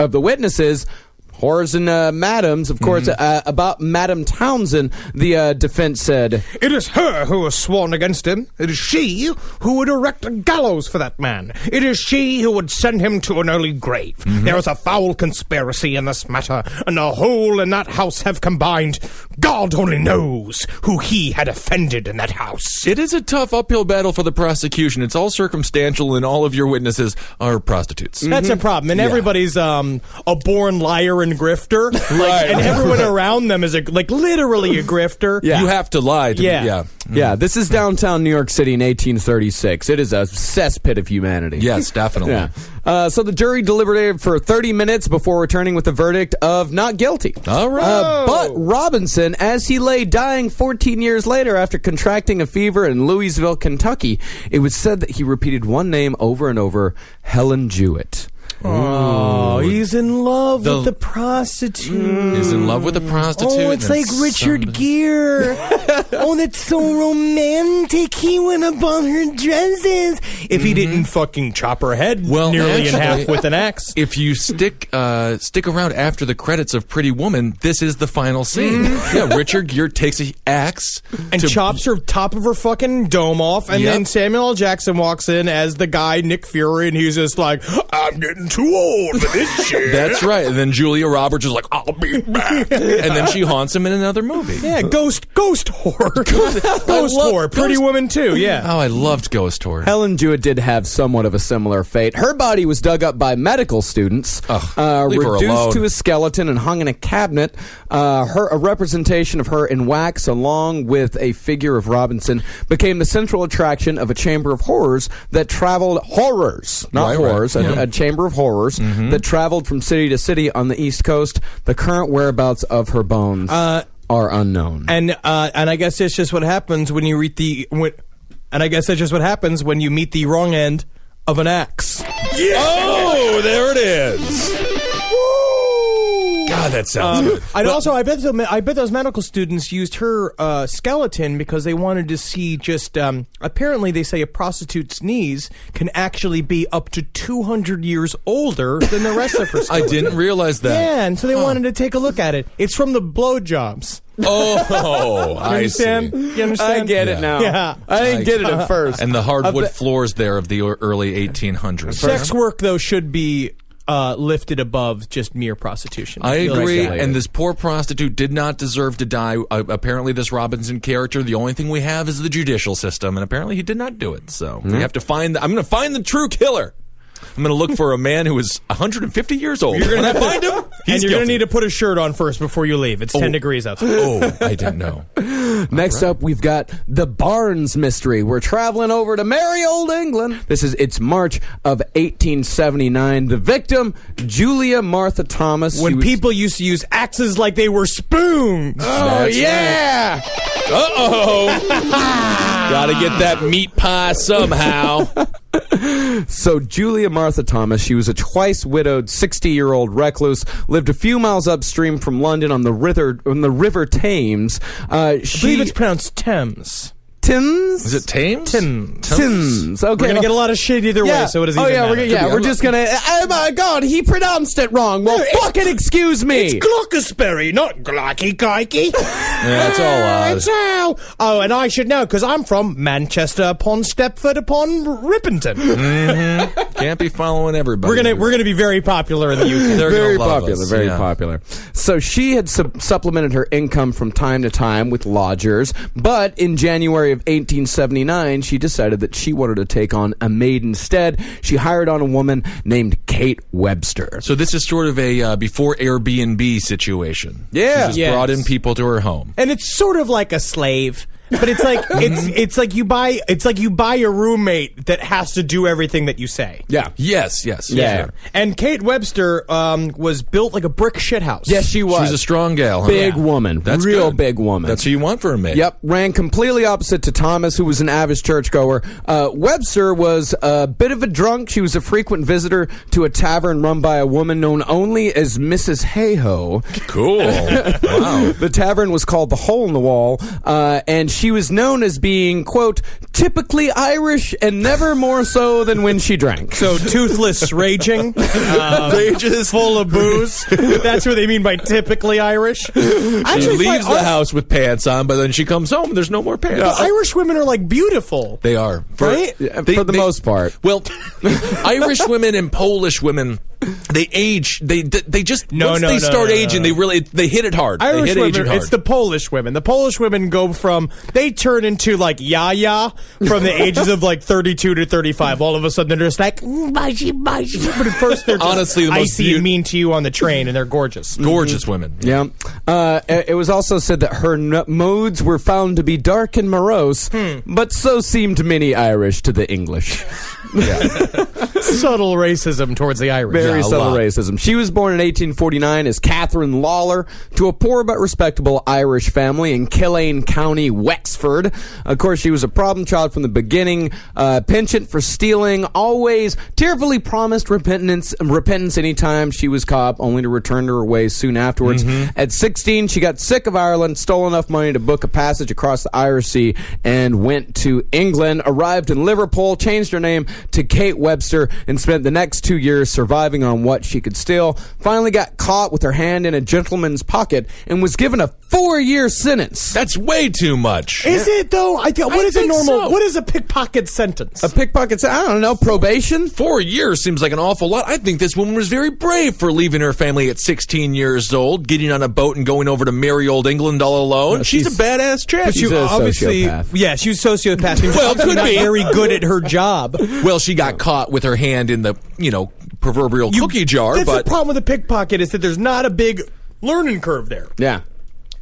whores and madams, of course. About Madam Townsend, the defense said, "It is her who has sworn against him. It is she who would erect a gallows for that man. It is she who would send him to an early grave. There is a foul conspiracy in this matter, and the whole in that house have combined. God only knows who he had offended in that house." It is a tough uphill battle for the prosecution. It's all circumstantial, and all of your witnesses are prostitutes. That's a problem, and everybody's a born liar and born grifter, and everyone around them is literally a grifter. Yeah. You have to lie. Yeah, this is downtown New York City in 1836. It is a cesspit of humanity. Yes, definitely. Yeah. So the jury deliberated for 30 minutes before returning with a verdict of not guilty. All right. But Robinson, as he lay dying 14 years later after contracting a fever in Louisville, Kentucky, it was said that he repeated one name over and over, Helen Jewett. Oh, he's in love with the prostitute. He's in love with the prostitute. Oh, it's like Richard Gere. Oh, that's so romantic. He went up on her dresses. If he didn't fucking chop her head nearly in half with an axe. If you stick around after the credits of Pretty Woman, this is the final scene. Yeah, Richard Gere takes an axe and chops her top of her fucking dome off, and then Samuel L. Jackson walks in as the guy Nick Fury, and he's just like, I'm getting too old for this shit. That's right. And then Julia Roberts is like, I'll be back. And then she haunts him in another movie. Yeah, ghost horror. Ghost horror. Pretty Woman too, yeah. Oh, I loved Ghost horror. Helen Jewett did have somewhat of a similar fate. Her body was dug up by medical students, reduced to a skeleton and hung in a cabinet. A representation of her in wax, along with a figure of Robinson, became the central attraction of a chamber of horrors that traveled a chamber of horrors that traveled from city to city on the East Coast. The current whereabouts of her bones are unknown. And I guess that's just what happens when you meet the wrong end of an axe. Yeah. Oh, there it is. God, that sounds good. And also, I bet those medical students used her skeleton because they wanted to see just. Apparently, they say a prostitute's knees can actually be up to 200 years older than the rest of her skeleton. I didn't realize that. Yeah, and so they wanted to take a look at it. It's from the blowjobs. Oh, I see. You understand? I get it now. Yeah. I didn't get it at first. And the hardwood floors there of the early 1800s. Sex work, though, should be lifted above just mere prostitution. I agree, and this poor prostitute did not deserve to die. Apparently, this Robinson character, the only thing we have is the judicial system, and apparently he did not do it. So we have to find. I'm going to find the true killer. I'm going to look for a man who is 150 years old. When I find him, he's you're going to need to put a shirt on first before you leave. It's 10 degrees outside. Oh, I didn't know. Next up, we've got the Barnes mystery. We're traveling over to merry old England. It's March of 1879. The victim, Julia Martha Thomas. When people used to use axes like they were spoons. Oh, yeah. Uh-oh. Gotta get that meat pie somehow. So Julia Martha Thomas, she was a twice widowed 60-year-old recluse, lived a few miles upstream from London on the River Thames. I believe it's pronounced Thames. Thames? Is it Thames? Thames. Okay. We're going to get a lot of shit either way, so what does it even matter? We're just going to... Oh, my God, he pronounced it wrong. Well, fucking excuse me. It's Glaucusbury, not Glocky-Kikey. Yeah, that's all Oz. Oh, and I should know, because I'm from Manchester upon Stepford upon Ripponton. Mm-hmm. Can't be following everybody. We're gonna be very popular in the UK. They're very gonna love popular, us. very Yeah. popular. So she had supplemented her income from time to time with lodgers, but in January of 1879, she decided that she wanted to take on a maid instead. She hired on a woman named Kate Webster. So this is sort of a before Airbnb situation. Yeah. She just brought in people to her home. And it's sort of like a slave. But it's like it's like you buy a roommate that has to do everything that you say. Yeah. Yes. Yeah. Sure. And Kate Webster was built like a brick shithouse. Yes, she was. She's a strong gal. Huh? Big woman. That's real good. big woman. That's who you want for a maid. Yep, ran completely opposite to Thomas, who was an avid churchgoer. Webster was a bit of a drunk. She was a frequent visitor to a tavern run by a woman known only as Mrs. Hayho. Cool. Wow. The tavern was called the Hole in the Wall, and she was known as being, quote, typically Irish and never more so than when she drank. So toothless, raging, rages, full of booze. That's what they mean by typically Irish. She leaves the house with pants on, but then she comes home and there's no more pants. Irish women are like beautiful. They are. Right? For the most part. Well, Irish women and Polish women They age. They just No, once no, they no, start no, aging, no. they hit it hard. They Irish hit women, aging hard. it's the Polish women. The Polish women go they turn into like yaya from the ages of like 32 to 35. All of a sudden they're just like, baji, baji. But at first they're just Honestly, the most icy and mean to you on the train, and they're gorgeous. Gorgeous women. Yeah. It was also said that her modes were found to be dark and morose, but so seemed many Irish to the English. Subtle racism towards the Irish. Very a subtle lot. racism. She was born in 1849 as Catherine Lawler to a poor but respectable Irish family in Killane County, Wexford. Of course, she was a problem child from the beginning, penchant for stealing, always tearfully promised repentance anytime she was caught, only to return to her ways soon afterwards. At 16, she got sick of Ireland, stole enough money to book a passage across the Irish Sea, and went to England, arrived in Liverpool, changed her name to Kate Webster, and spent the next 2 years surviving on what she could steal. Finally got caught with her hand in a gentleman's pocket and was given a 4-year sentence. That's way too much. Is it though? What is a think normal? so. What is a pickpocket sentence? A pickpocket, I don't know, probation? 4 years seems like an awful lot. I think this woman was very brave for leaving her family at 16 years old, getting on a boat and going over to merry old England all alone. No, she's a badass chick. But She's you a obviously, sociopath. yeah, she was sociopath. Well, could not be. very good at her job. Well, she got caught with her hand in the, proverbial cookie jar, That's but the problem with a pickpocket is that there's not a big learning curve there. Yeah.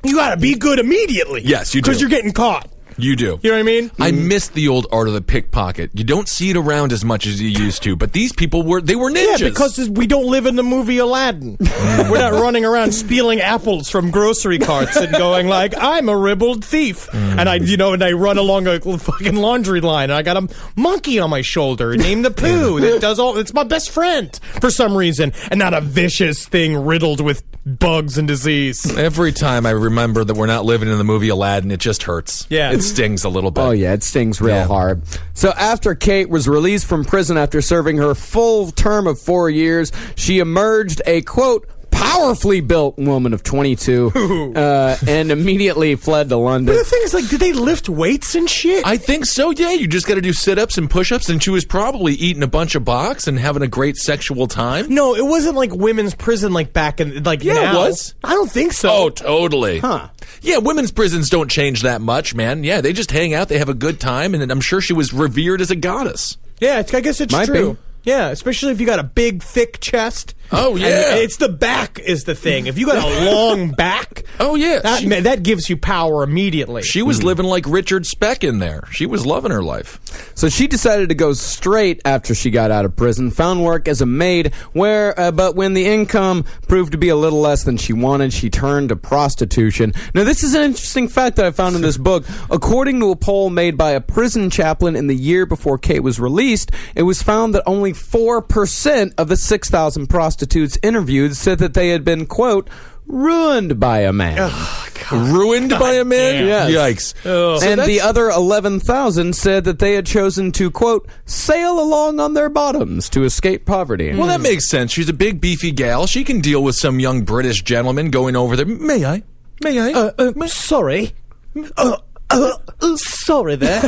You got to be good immediately. Yes, you do. Because you're getting caught. you do. You know what I mean? I miss the old art of the pickpocket. You don't see it around as much as you used to, but these people were ninjas. Yeah, because we don't live in the movie Aladdin. We're not running around stealing apples from grocery carts and going like, I'm a ribald thief. And I run along a fucking laundry line and I got a monkey on my shoulder named the Pooh that does it's my best friend for some reason, and not a vicious thing riddled with bugs and disease. Every time I remember that we're not living in the movie Aladdin, it just hurts. Yeah. It stings a little bit. Oh, yeah, it stings real hard. So after Kate was released from prison after serving her full term of 4 years, she emerged a, quote, powerfully built woman of 22 and immediately fled to London. But the thing is, did they lift weights and shit? I think so, yeah. You just got to do sit-ups and push-ups, and she was probably eating a bunch of box and having a great sexual time. No, it wasn't like women's prison back in now. it was. I don't think so. Oh, totally. Huh. Yeah, women's prisons don't change that much, man. Yeah, they just hang out, they have a good time, and I'm sure she was revered as a goddess. Yeah, I guess it's Might true. be. Yeah, especially if you got a big, thick chest. Oh, yeah. And it's the back is the thing. If you got a long back, Oh, yeah. that gives you power immediately. She was living like Richard Speck in there. She was loving her life. So she decided to go straight after she got out of prison, found work as a maid, but when the income proved to be a little less than she wanted, she turned to prostitution. Now, this is an interesting fact that I found in this book. According to a poll made by a prison chaplain in the year before Kate was released, it was found that only 4% of the 6,000 prostitutes interviewed said that they had been, quote, ruined by a man. Ruined by a man? Yes. Yikes. Oh. And the other 11,000 said that they had chosen to, quote, sail along on their bottoms to escape poverty. Well, that makes sense. She's a big, beefy gal. She can deal with some young British gentleman going over there. May I? Sorry. Sorry there.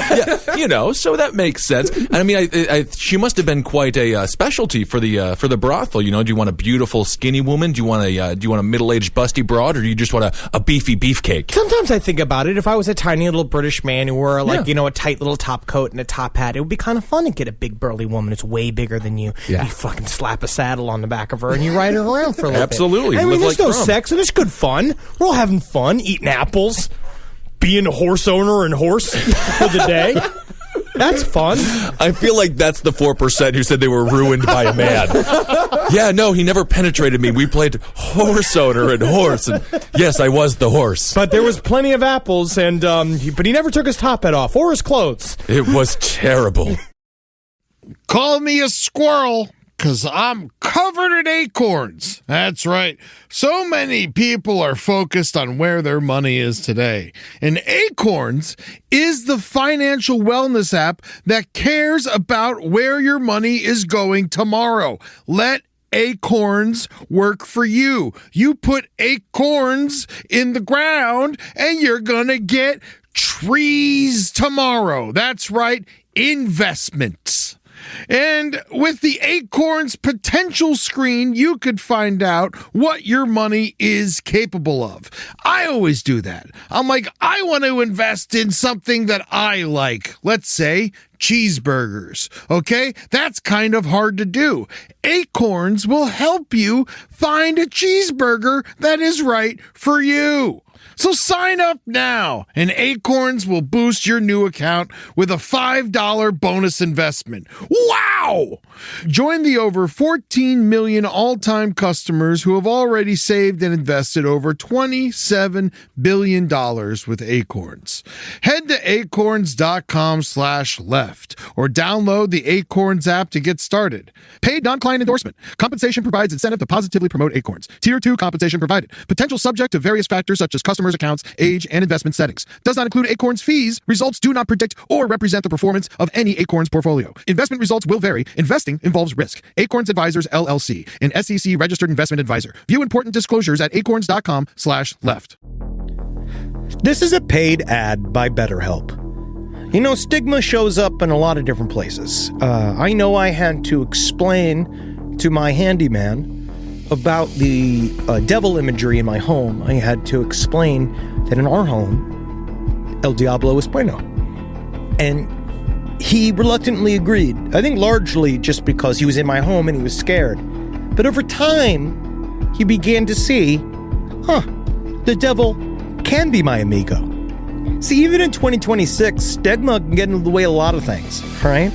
Yeah, so that makes sense. And I mean, she must have been quite a specialty for the brothel. Do you want a beautiful, skinny woman? Do you want a middle-aged, busty broad, or do you just want a beefy beefcake? Sometimes I think about it. If I was a tiny little British man who wore a tight little top coat and a top hat, it would be kind of fun to get a big burly woman that's way bigger than you. Yeah. You fucking slap a saddle on the back of her and you ride her around for a little Absolutely. bit. I mean, Live there's like no Trump. sex, and it's good fun. We're all having fun, eating apples, being a horse owner and horse for the day. That's fun. I feel like that's the 4% who said they were ruined by a man. Yeah, no, he never penetrated me. We played horse owner and horse, and yes, I was the horse. But there was plenty of apples, and but he never took his top hat off or his clothes. It was terrible. Call me a squirrel, 'cause I'm covered in acorns. That's right. So many people are focused on where their money is today. And Acorns is the financial wellness app that cares about where your money is going tomorrow. Let Acorns work for you. You put acorns in the ground and you're gonna get trees tomorrow. That's right, investments. And with the Acorns potential screen, you could find out what your money is capable of. I always do that. I'm like, I want to invest in something that I like. Let's say cheeseburgers. Okay? That's kind of hard to do. Acorns will help you find a cheeseburger that is right for you. So sign up now, and Acorns will boost your new account with a $5 bonus investment. Wow! Join the over 14 million all-time customers who have already saved and invested over $27 billion with Acorns. Head to acorns.com/left or download the Acorns app to get started. Paid non-client endorsement. Compensation provides incentive to positively promote Acorns. Tier 2 compensation provided. Potential subject to various factors such as customers' accounts, age, and investment settings. Does not include Acorns fees. Results do not predict or represent the performance of any Acorns portfolio. Investment results will vary. Investing involves risk. Acorns Advisors, LLC, an SEC registered investment advisor. View important disclosures at acorns.com/left. This is a paid ad by BetterHelp. You know, stigma shows up in a lot of different places. I know I had to explain to my handyman about the devil imagery in my home. I had to explain that in our home, El Diablo es bueno. And he reluctantly agreed. I think largely just because he was in my home and he was scared. But over time, he began to see, the devil can be my amigo. See, even in 2026, stigma can get in the way of a lot of things, right?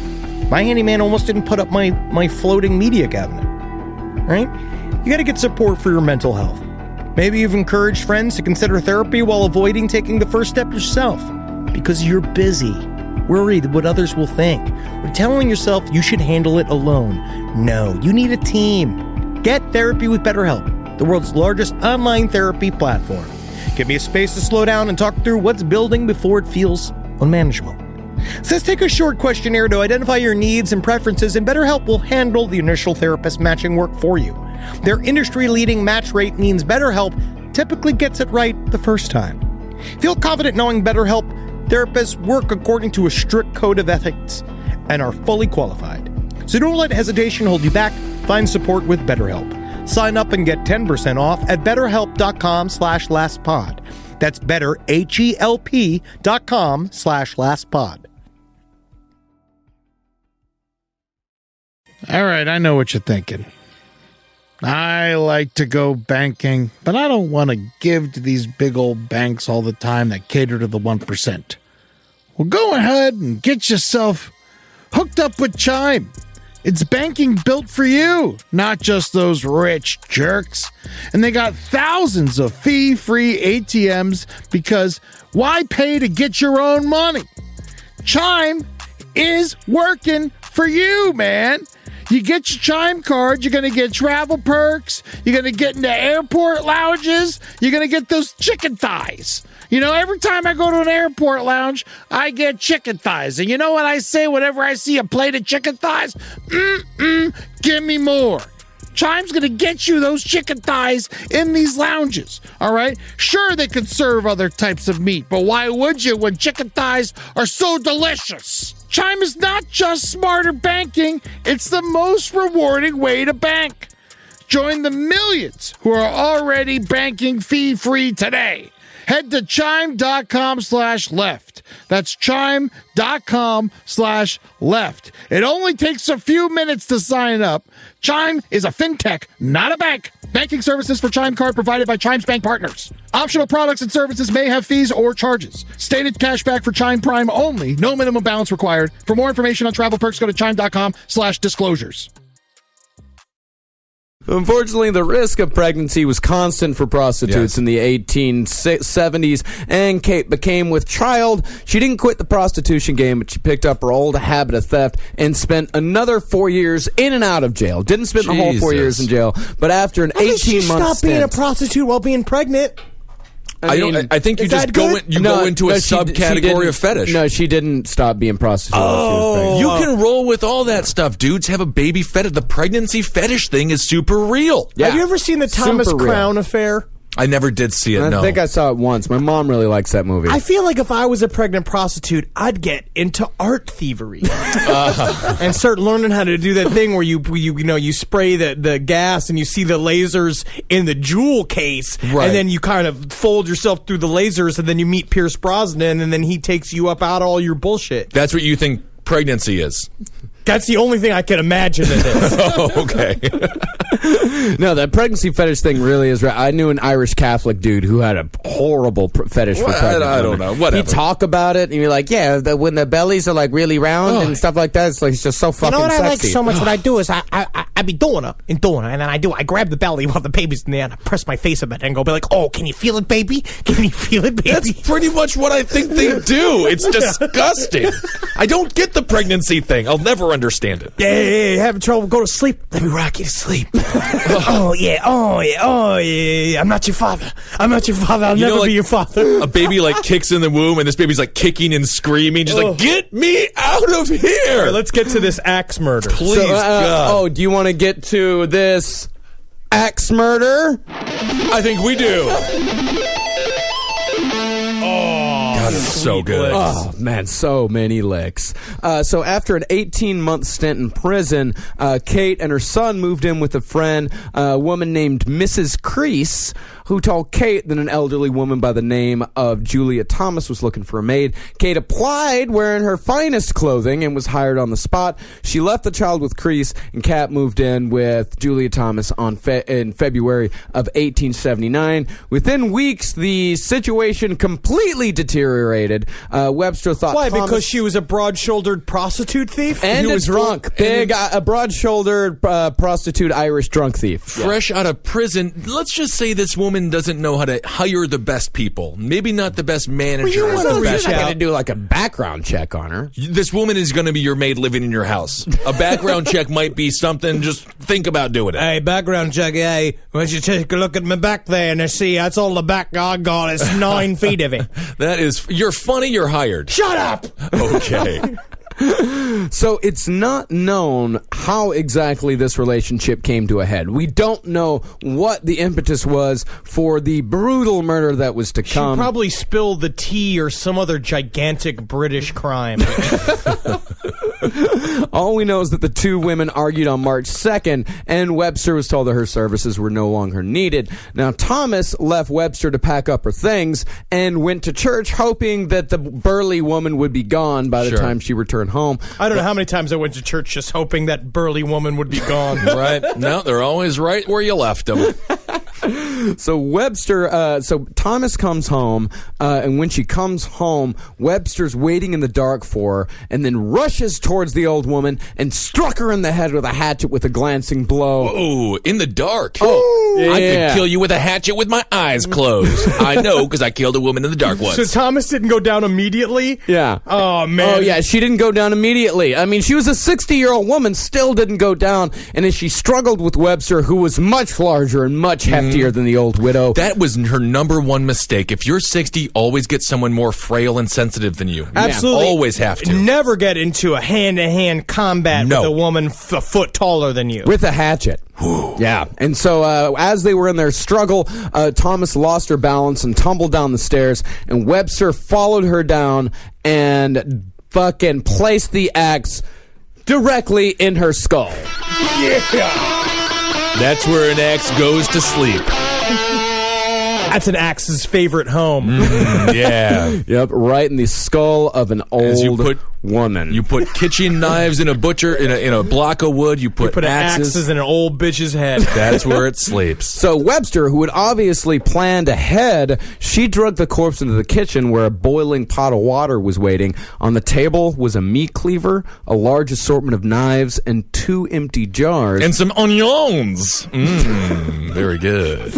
My handyman almost didn't put up my floating media cabinet, right? You got to get support for your mental health. Maybe you've encouraged friends to consider therapy while avoiding taking the first step yourself because you're busy, worried what others will think, or telling yourself you should handle it alone. No, you need a team. Get therapy with BetterHelp, the world's largest online therapy platform. Give me a space to slow down and talk through what's building before it feels unmanageable. So let's take a short questionnaire to identify your needs and preferences, and BetterHelp will handle the initial therapist matching work for you. Their industry-leading match rate means BetterHelp typically gets it right the first time. Feel confident knowing BetterHelp therapists work according to a strict code of ethics and are fully qualified. So don't let hesitation hold you back. Find support with BetterHelp. Sign up and get 10% off at betterhelp.com/lastpod. That's betterhelp.com/lastpod. All right, I know what you're thinking. I like to go banking, but I don't want to give to these big old banks all the time that cater to the 1%. Well, go ahead and get yourself hooked up with Chime. It's banking built for you, not just those rich jerks. And they got thousands of fee-free ATMs because why pay to get your own money? Chime is working for you, man. You get your Chime card, you're going to get travel perks, you're going to get into airport lounges, you're going to get those chicken thighs. You know, every time I go to an airport lounge, I get chicken thighs. And you know what I say whenever I see a plate of chicken thighs? Give me more. Chime's going to get you those chicken thighs in these lounges, all right? Sure, they could serve other types of meat, but why would you when chicken thighs are so delicious? Chime is not just smarter banking, it's the most rewarding way to bank. Join the millions who are already banking fee-free today. Head to chime.com/left. That's chime.com/left. It only takes a few minutes to sign up. Chime is a fintech, not a bank. Banking services for Chime Card provided by Chime's bank partners. Optional products and services may have fees or charges. Stated cashback for Chime Prime only. No minimum balance required. For more information on travel perks, go to chime.com/disclosures. Unfortunately, the risk of pregnancy was constant for prostitutes in the 1870s, and Kate became with child. She didn't quit the prostitution game, but she picked up her old habit of theft and spent another 4 years in and out of jail. Didn't spend the whole 4 years in jail, but after an 18-month stint... Stop being a prostitute while being pregnant. I think you just go into a subcategory of fetish. No, she didn't stop being prostitute. Oh, you can roll with all that stuff. Dudes have a baby fetish. The pregnancy fetish thing is super real. Yeah. Have you ever seen the Thomas Crown affair? I never did see it, I think I saw it once. My mom really likes that movie. I feel like if I was a pregnant prostitute, I'd get into art thievery and start learning how to do that thing where you spray the gas and you see the lasers in the jewel case, Right. and then you kind of fold yourself through the lasers, and then you meet Pierce Brosnan, and then he takes you up out of all your bullshit. That's what you think pregnancy is. That's the only thing I can imagine it is. Oh, okay. No, that pregnancy fetish thing really is right. I knew an Irish Catholic dude who had a horrible fetish for Well, pregnant I don't women. know. Whatever. He'd talk about it, and you're like, yeah, when the bellies are like really round and stuff like that, it's just so fucking You know what I like sexy. so much? What I do is I be doing her, and then I grab the belly while the baby's in there, and I press my face a bit and go, be like, oh, can you feel it, baby? Can you feel it, baby? That's pretty much what I think they do. It's disgusting. I don't get the pregnancy thing. I'll never understand it. Hey, having trouble? Go to sleep. Let me rock you to sleep. Oh yeah. I'm not your father. I'll never be your father. A baby like kicks in the womb, and this baby's like kicking and screaming, just like, get me out of here. Let's get to this axe murder. Please, God. Do you want to get to this axe murder? I think we do. God, it's so good. Oh, man, so many licks. So after an 18-month stint in prison, Kate and her son moved in with a friend, a woman named Mrs. Crease, who told Kate that an elderly woman by the name of Julia Thomas was looking for a maid. Kate applied wearing her finest clothing and was hired on the spot. She left the child with Crease, and Kat moved in with Julia Thomas in February of 1879. Within weeks, the situation completely deteriorated. Webster thought Why? Thomas, Because she was a broad-shouldered prostitute thief? and He a was drunk, a broad-shouldered prostitute Irish drunk thief. Fresh out of prison, let's just say this woman doesn't know how to hire the best people. Maybe not the best manager. you or wanna the reach best. You're not out. going to do like a background check on her. This woman is going to be your maid living in your house. A background check might be something. Just think about doing it. Hey, background check. Hey, why don't you take a look at my back there and see that's all the back I got. It's 9 feet of it. That is, you're funny, you're hired. Shut up! Okay. So it's not known how exactly this relationship came to a head. We don't know what the impetus was for the brutal murder that was to She come. probably spilled the tea or some other gigantic British crime. All we know is that the two women argued on March 2nd, and Webster was told that her services were no longer needed. Now, Thomas left Webster to pack up her things and went to church, hoping that the burly woman would be gone by the Sure. time she returned home. I don't know how many times I went to church just hoping that burly woman would be gone. Right? No, they're always right where you left them. So Thomas comes home, and when she comes home, Webster's waiting in the dark for her, and then rushes towards the old woman and struck her in the head with a hatchet with a glancing blow. Oh, in the dark. Yeah. I could kill you with a hatchet with my eyes closed. I know, because I killed a woman in the dark once. So Thomas didn't go down immediately? Yeah. Oh, man. Oh, yeah, she didn't go down immediately. I mean, she was a 60-year-old woman, still didn't go down, and as she struggled with Webster, who was much larger and much heftier than the old widow. That was her number one mistake. If you're 60, always get someone more frail and sensitive than you. Absolutely. Always have to. Never get into a hand-to-hand combat No. with a woman a foot taller than you. With a hatchet. Yeah. And so as they were in their struggle, Thomas lost her balance and tumbled down the stairs, and Webster followed her down and fucking placed the axe directly in her skull. That's where an axe goes to sleep. That's an axe's favorite home. Yeah. Yep, right in the skull of an As you old put- woman. You put kitchen knives in a butcher, in a block of wood. You put axes in an old bitch's head. That's where it sleeps. So Webster, who had obviously planned ahead, she dragged the corpse into the kitchen where a boiling pot of water was waiting. On the table was a meat cleaver, a large assortment of knives, and 2 empty jars. And some onions. Very good.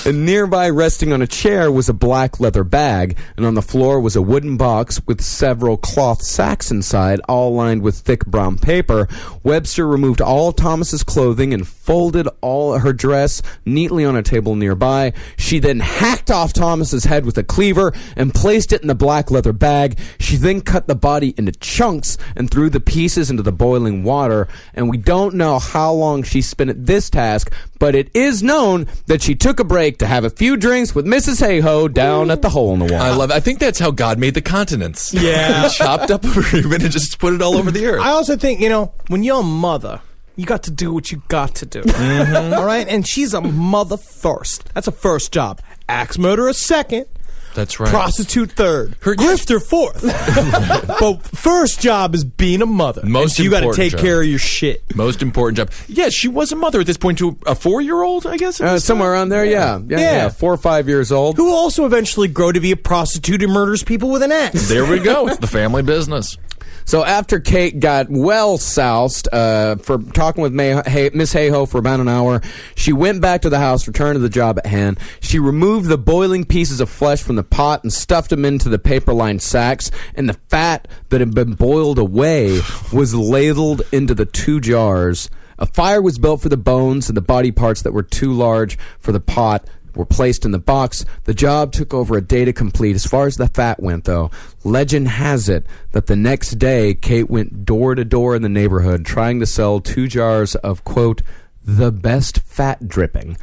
And nearby, resting on a chair, was a black leather bag, and on the floor was a wooden box with several cloth sacks inside, all lined with thick brown paper. Webster removed all Thomas's clothing and folded all her dress neatly on a table nearby. She then hacked off Thomas's head with a cleaver and placed it in the black leather bag. She then cut the body into chunks and threw the pieces into the boiling water. And we don't know how long she spent at this task, but it is known that she took a break to have a few drinks drinks with Mrs. Hey-Ho down at the hole in the wall. I love it. I think that's how God made the continents. Yeah. He chopped up a ribbon and just put it all over the earth. I also think, when you're a mother, you got to do what you got to do. All right? And she's a mother first. That's a first job. Axe murderer second. That's right. Prostitute third. Grifter fourth. But first job is being a mother. Most you got to important take job. care of your shit. Most important job. Yeah, she was a mother at this point to a 4-year-old, I guess? Somewhere around there, yeah. 4 or 5 years old. Who will also eventually grow to be a prostitute who murders people with an axe. There we go. It's the family business. So after Kate got well soused for talking with Miss Hey-Ho for about an hour, she went back to the house, returned to the job at hand. She removed the boiling pieces of flesh from the pot and stuffed them into the paper-lined sacks, and the fat that had been boiled away was ladled into the 2 jars. A fire was built for the bones, and the body parts that were too large for the pot were placed in the box. The job took over a day to complete. As far as the fat went, though, legend has it that the next day, Kate went door to door in the neighborhood trying to sell 2 jars of, quote, the best fat dripping.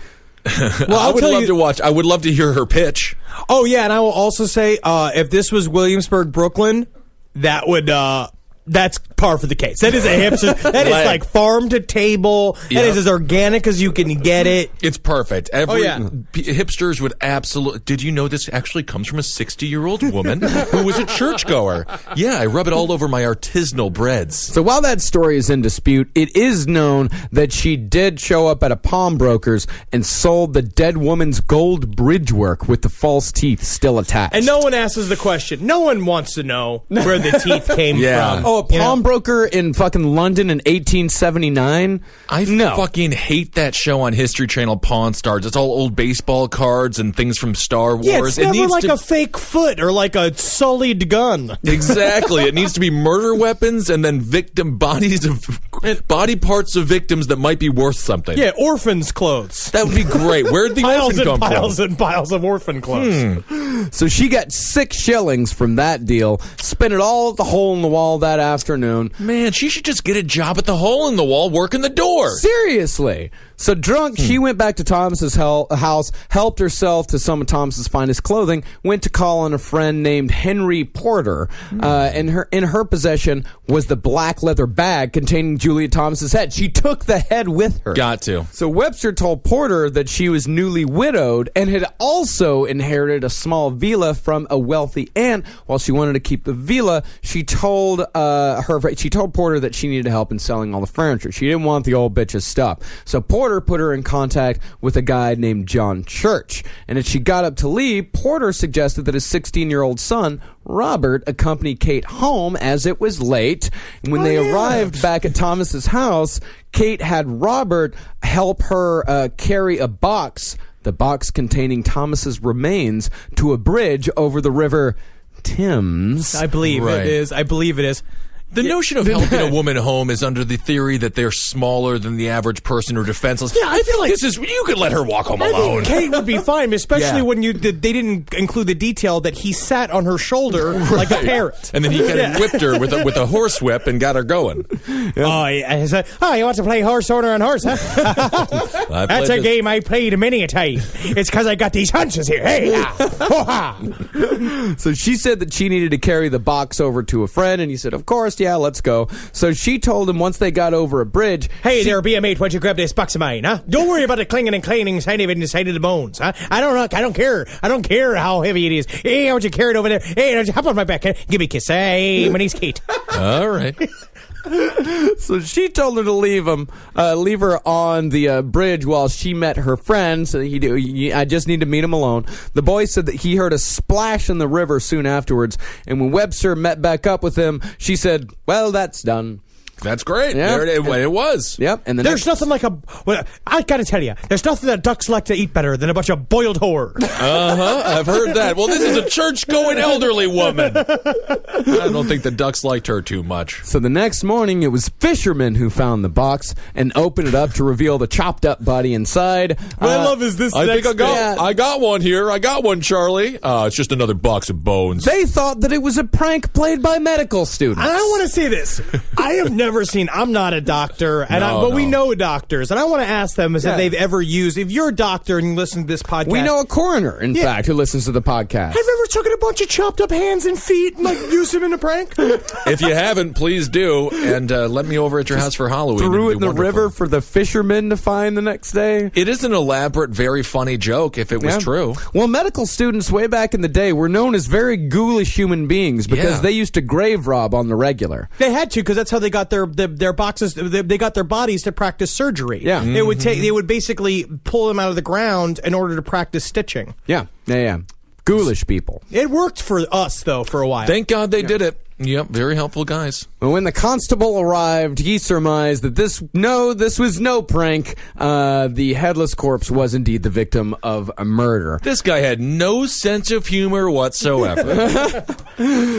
Well, I would love to watch. I would love to hear her pitch. Oh, yeah, and I will also say, if this was Williamsburg, Brooklyn, that would... That's par for the case. That is a hipster. That is like farm to table. That is as organic as you can get it. It's perfect. Hipsters would absolutely... Did you know this actually comes from a 60-year-old woman who was a churchgoer? Yeah, I rub it all over my artisanal breads. So while that story is in dispute, it is known that she did show up at a pawnbroker's and sold the dead woman's gold bridge work with the false teeth still attached. And no one asks the question. No one wants to know where the teeth came from. Oh, a pawnbroker in fucking London in 1879? I fucking hate that show on History Channel, Pawn Stars. It's all old baseball cards and things from Star Wars. Yeah, it's never like a fake foot or like a sullied gun. Exactly. It needs to be murder weapons and then body parts of victims that might be worth something. Yeah, orphans' clothes. That would be great. Where'd the orphan come from? Piles and piles of orphan clothes. So she got 6 shillings from that deal, spent it all at the hole in the wall that afternoon. Man, she should just get a job at the hole in the wall working the door. Seriously. So drunk, she went back to Thomas's house, helped herself to some of Thomas's finest clothing, went to call on a friend named Henry Porter, and in her possession was the black leather bag containing Julia Thomas's head. She took the head with her. Got to. So Webster told Porter that she was newly widowed and had also inherited a small villa from a wealthy aunt. While she wanted to keep the villa, she told Porter that she needed help in selling all the furniture. She didn't want the old bitch's stuff. So Porter put her in contact with a guy named John Church. And as she got up to leave, Porter suggested that his 16-year-old son, Robert, accompany Kate home as it was late. And when they arrived back at Thomas's house, Kate had Robert help her carry a box, the box containing Thomas's remains, to a bridge over the River Thames. I believe it is. The notion of helping a woman home is under the theory that they're smaller than the average person or defenseless. Yeah, I feel like you could let her walk home alone. I think Kate would be fine, especially when they didn't include the detail that he sat on her shoulder like a parrot. And then he kind of whipped her with a horsewhip and got her going. Oh, you want to play horse order on horse, huh? That's a game I played many a time. It's because I got these hunches here. Hey, So she said that she needed to carry the box over to a friend, and he said, of course, yeah, let's go. So she told him once they got over a bridge, hey there, be a mate, why don't you grab this box of mine, huh? Don't worry about the clinging and cleaning inside of it inside of the bones, huh? I don't care how heavy it is. Hey, why don't you carry it over there? Hey, don't you hop on my back? Give me a kiss. Hey, my name's Kate. All right. So she told her to leave her on the bridge while she met her friends. I just need to meet him alone. The boy said that he heard a splash in the river soon afterwards, and when Webster met back up with him, she said, well, that's done. That's great. Yep. There it was. Yep. And there's nothing like I gotta tell you, there's nothing that ducks like to eat better than a bunch of boiled whore. I've heard that. Well, this is a church-going elderly woman. I don't think the ducks liked her too much. So the next morning, it was fishermen who found the box and opened it up to reveal the chopped-up body inside. What I love is this. I got one here. I got one, Charlie. It's just another box of bones. They thought that it was a prank played by medical students. I want to say this. I have never ever seen. I'm not a doctor, but we know doctors, and I want to ask them if they've ever used. If you're a doctor and you listen to this podcast, We know a coroner, in fact, who listens to the podcast. Have you ever taken a bunch of chopped up hands and feet and used them in a prank? If you haven't, please do, and let me over at your house for Halloween. Threw it in the wonderful. river for the fishermen to find the next day. It is an elaborate, very funny joke if it was true. Well, medical students way back in the day were known as very ghoulish human beings because they used to grave rob on the regular. They had to, because that's how they got their boxes. They got their bodies to practice surgery. Yeah. They would basically pull them out of the ground in order to practice stitching. Yeah. Ghoulish people. It worked for us, though, for a while. Thank God they did it. Yep, very helpful guys. Well, when the constable arrived, he surmised that this was no prank. The headless corpse was indeed the victim of a murder. This guy had no sense of humor whatsoever.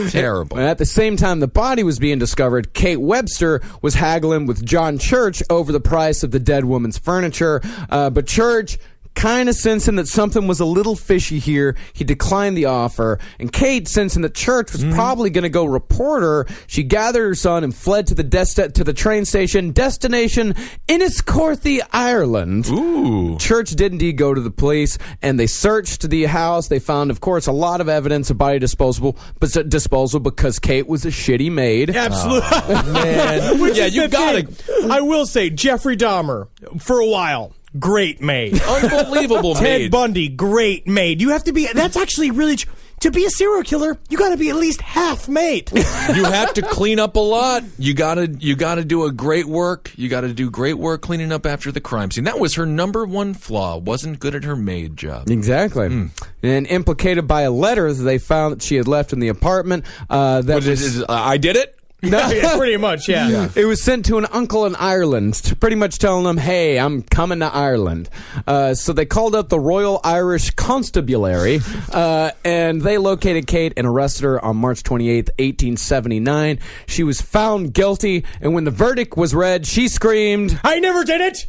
Terrible. At the same time the body was being discovered, Kate Webster was haggling with John Church over the price of the dead woman's furniture. But Church, kind of sensing that something was a little fishy here, he declined the offer. And Kate, sensing that Church was probably going to go report her, she gathered her son and fled to the train station, destination Enniscorthy, Ireland. Ooh. Church did indeed go to the police, and they searched the house. They found, of course, a lot of evidence of body disposal because Kate was a shitty maid. Absolutely. Man. Yeah, you gotta. I will say, Jeffrey Dahmer, for a while, great maid. Unbelievable maid. Ted Bundy, great maid. You have to be. That's actually really. To be a serial killer, you got to be at least half maid. You have to clean up a lot. You gotta do a great work. You gotta do great work cleaning up after the crime scene. That was her number one flaw. Wasn't good at her maid job. Exactly. And implicated by a letter that they found that she had left in the apartment. I did it. Yeah, pretty much, yeah. It was sent to an uncle in Ireland, pretty much telling him, hey, I'm coming to Ireland. So they called up the Royal Irish Constabulary, and they located Kate and arrested her on March 28th, 1879. She was found guilty, and when the verdict was read, she screamed, I never did it!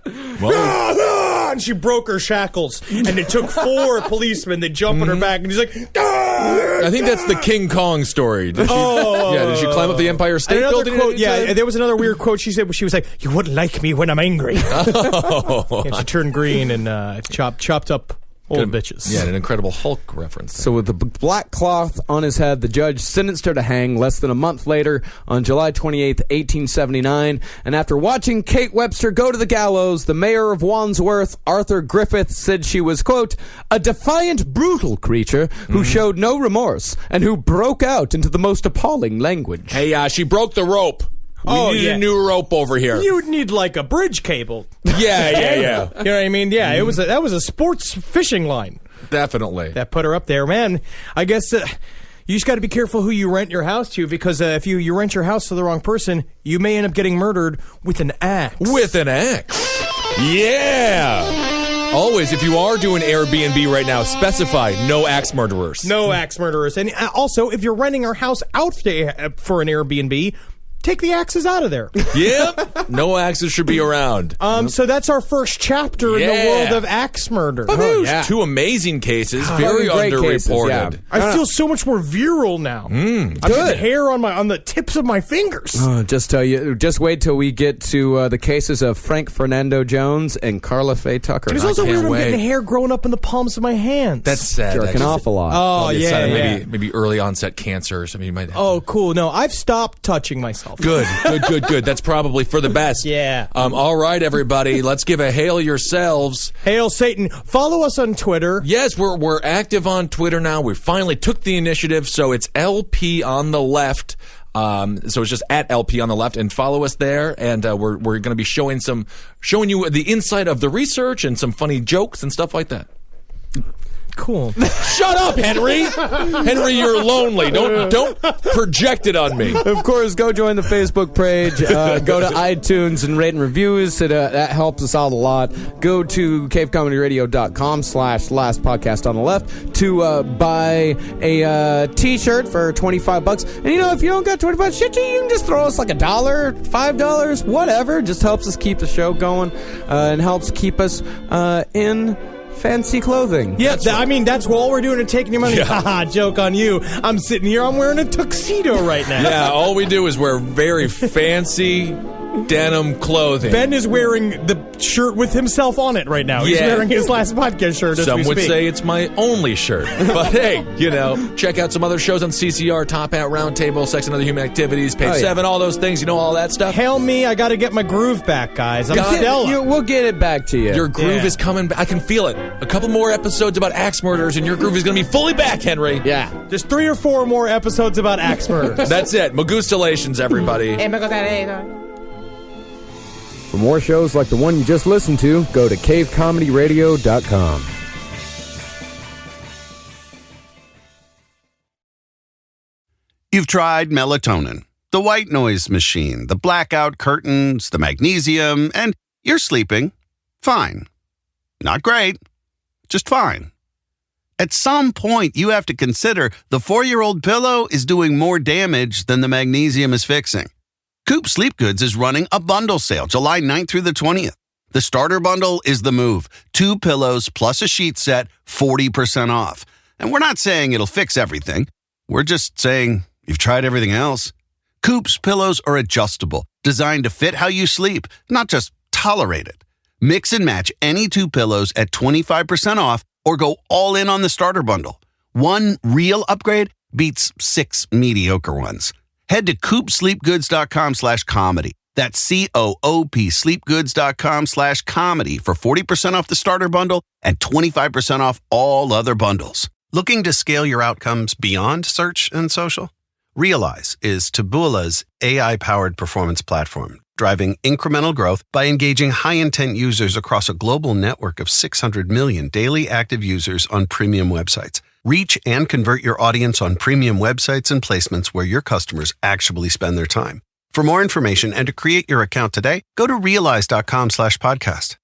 And she broke her shackles, and it took 4 policemen to jump on her back, and she's like, I think that's the King Kong story. Did she climb up the Empire State Building? Quote, there was another weird quote she said, where she was like, you wouldn't like me when I'm angry. And she turned green and chopped up old bitches. Yeah, an Incredible Hulk reference. So with the black cloth on his head, the judge sentenced her to hang less than a month later on July 28th, 1879. And after watching Kate Webster go to the gallows, the mayor of Wandsworth, Arthur Griffith, said she was, quote, a defiant, brutal creature who showed no remorse and who broke out into the most appalling language. Hey, she broke the rope. We need a new rope over here. You'd need like a bridge cable. Yeah. You know what I mean? Yeah, that was a sports fishing line. Definitely. That put her up there, man. I guess you just got to be careful who you rent your house to, because if you rent your house to the wrong person, you may end up getting murdered with an axe. With an axe. Yeah. Always, if you are doing Airbnb right now, specify no axe murderers. No axe murderers. And also, if you're renting our house out for an Airbnb, take the axes out of there. Yep. No axes should be around. So that's our first chapter in the world of axe murder. Two amazing cases, very underreported. Cases, I feel so much more virile now. Good. I've got hair on the tips of my fingers. Just wait till we get to the cases of Frank Fernando Jones and Carla Faye Tucker. It's also weird I'm getting hair growing up in the palms of my hands. That's sad. Jerking off a lot. Oh, yeah. Maybe early onset cancer or something you might have. Oh, cool. No, I've stopped touching myself. Good. That's probably for the best. Yeah. All right, everybody. Let's give a hail yourselves. Hail Satan. Follow us on Twitter. Yes, we're active on Twitter now. We finally took the initiative, so it's LP on the left. So it's just at LP on the left, and follow us there. And we're going to be showing you the insight of the research and some funny jokes and stuff like that. Cool. Shut up, Henry. Henry, you're lonely. Don't project it on me. Of course, go join the Facebook page. Go to iTunes and rate and reviews. That helps us out a lot. Go to cavecomedyradio.com/last podcast on the left to buy a t-shirt for $25. And if you don't got $25, shit, you can just throw us like $1, $5, whatever. Just helps us keep the show going and helps keep us in fancy clothing. Yeah, that's all we're doing, and taking your money. Haha, joke on you. I'm sitting here, I'm wearing a tuxedo right now. Yeah, all we do is wear very fancy denim clothing. Ben is wearing the shirt with himself on it right now. He's wearing his last podcast shirt as Some we would speak. say it's my only shirt. But hey, check out some other shows on CCR, Top Hat Roundtable, Sex and Other Human Activities, Page 7, all those things. All that stuff. Hail me, I got to get my groove back, guys. I'm Stella. We'll get it back to you. Your groove is coming back. I can feel it. A couple more episodes about axe murders, and your groove is going to be fully back, Henry. Yeah. Just 3 or 4 more episodes about axe murders. That's it. Magustalations, everybody. For more shows like the one you just listened to, go to cavecomedyradio.com. You've tried melatonin, the white noise machine, the blackout curtains, the magnesium, and you're sleeping fine. Not great, just fine. At some point, you have to consider the 4-year-old pillow is doing more damage than the magnesium is fixing. Coop Sleep Goods is running a bundle sale July 9th through the 20th. The starter bundle is the move. 2 pillows plus a sheet set, 40% off. And we're not saying it'll fix everything. We're just saying you've tried everything else. Coop's pillows are adjustable, designed to fit how you sleep, not just tolerate it. Mix and match any 2 pillows at 25% off or go all in on the starter bundle. One real upgrade beats 6 mediocre ones. Head to coopsleepgoods.com/comedy. That's COOP sleepgoods.com/comedy for 40% off the starter bundle and 25% off all other bundles. Looking to scale your outcomes beyond search and social? Realize is Taboola's AI-powered performance platform, driving incremental growth by engaging high-intent users across a global network of 600 million daily active users on premium websites. Reach and convert your audience on premium websites and placements where your customers actually spend their time. For more information and to create your account today, go to realize.com/podcast.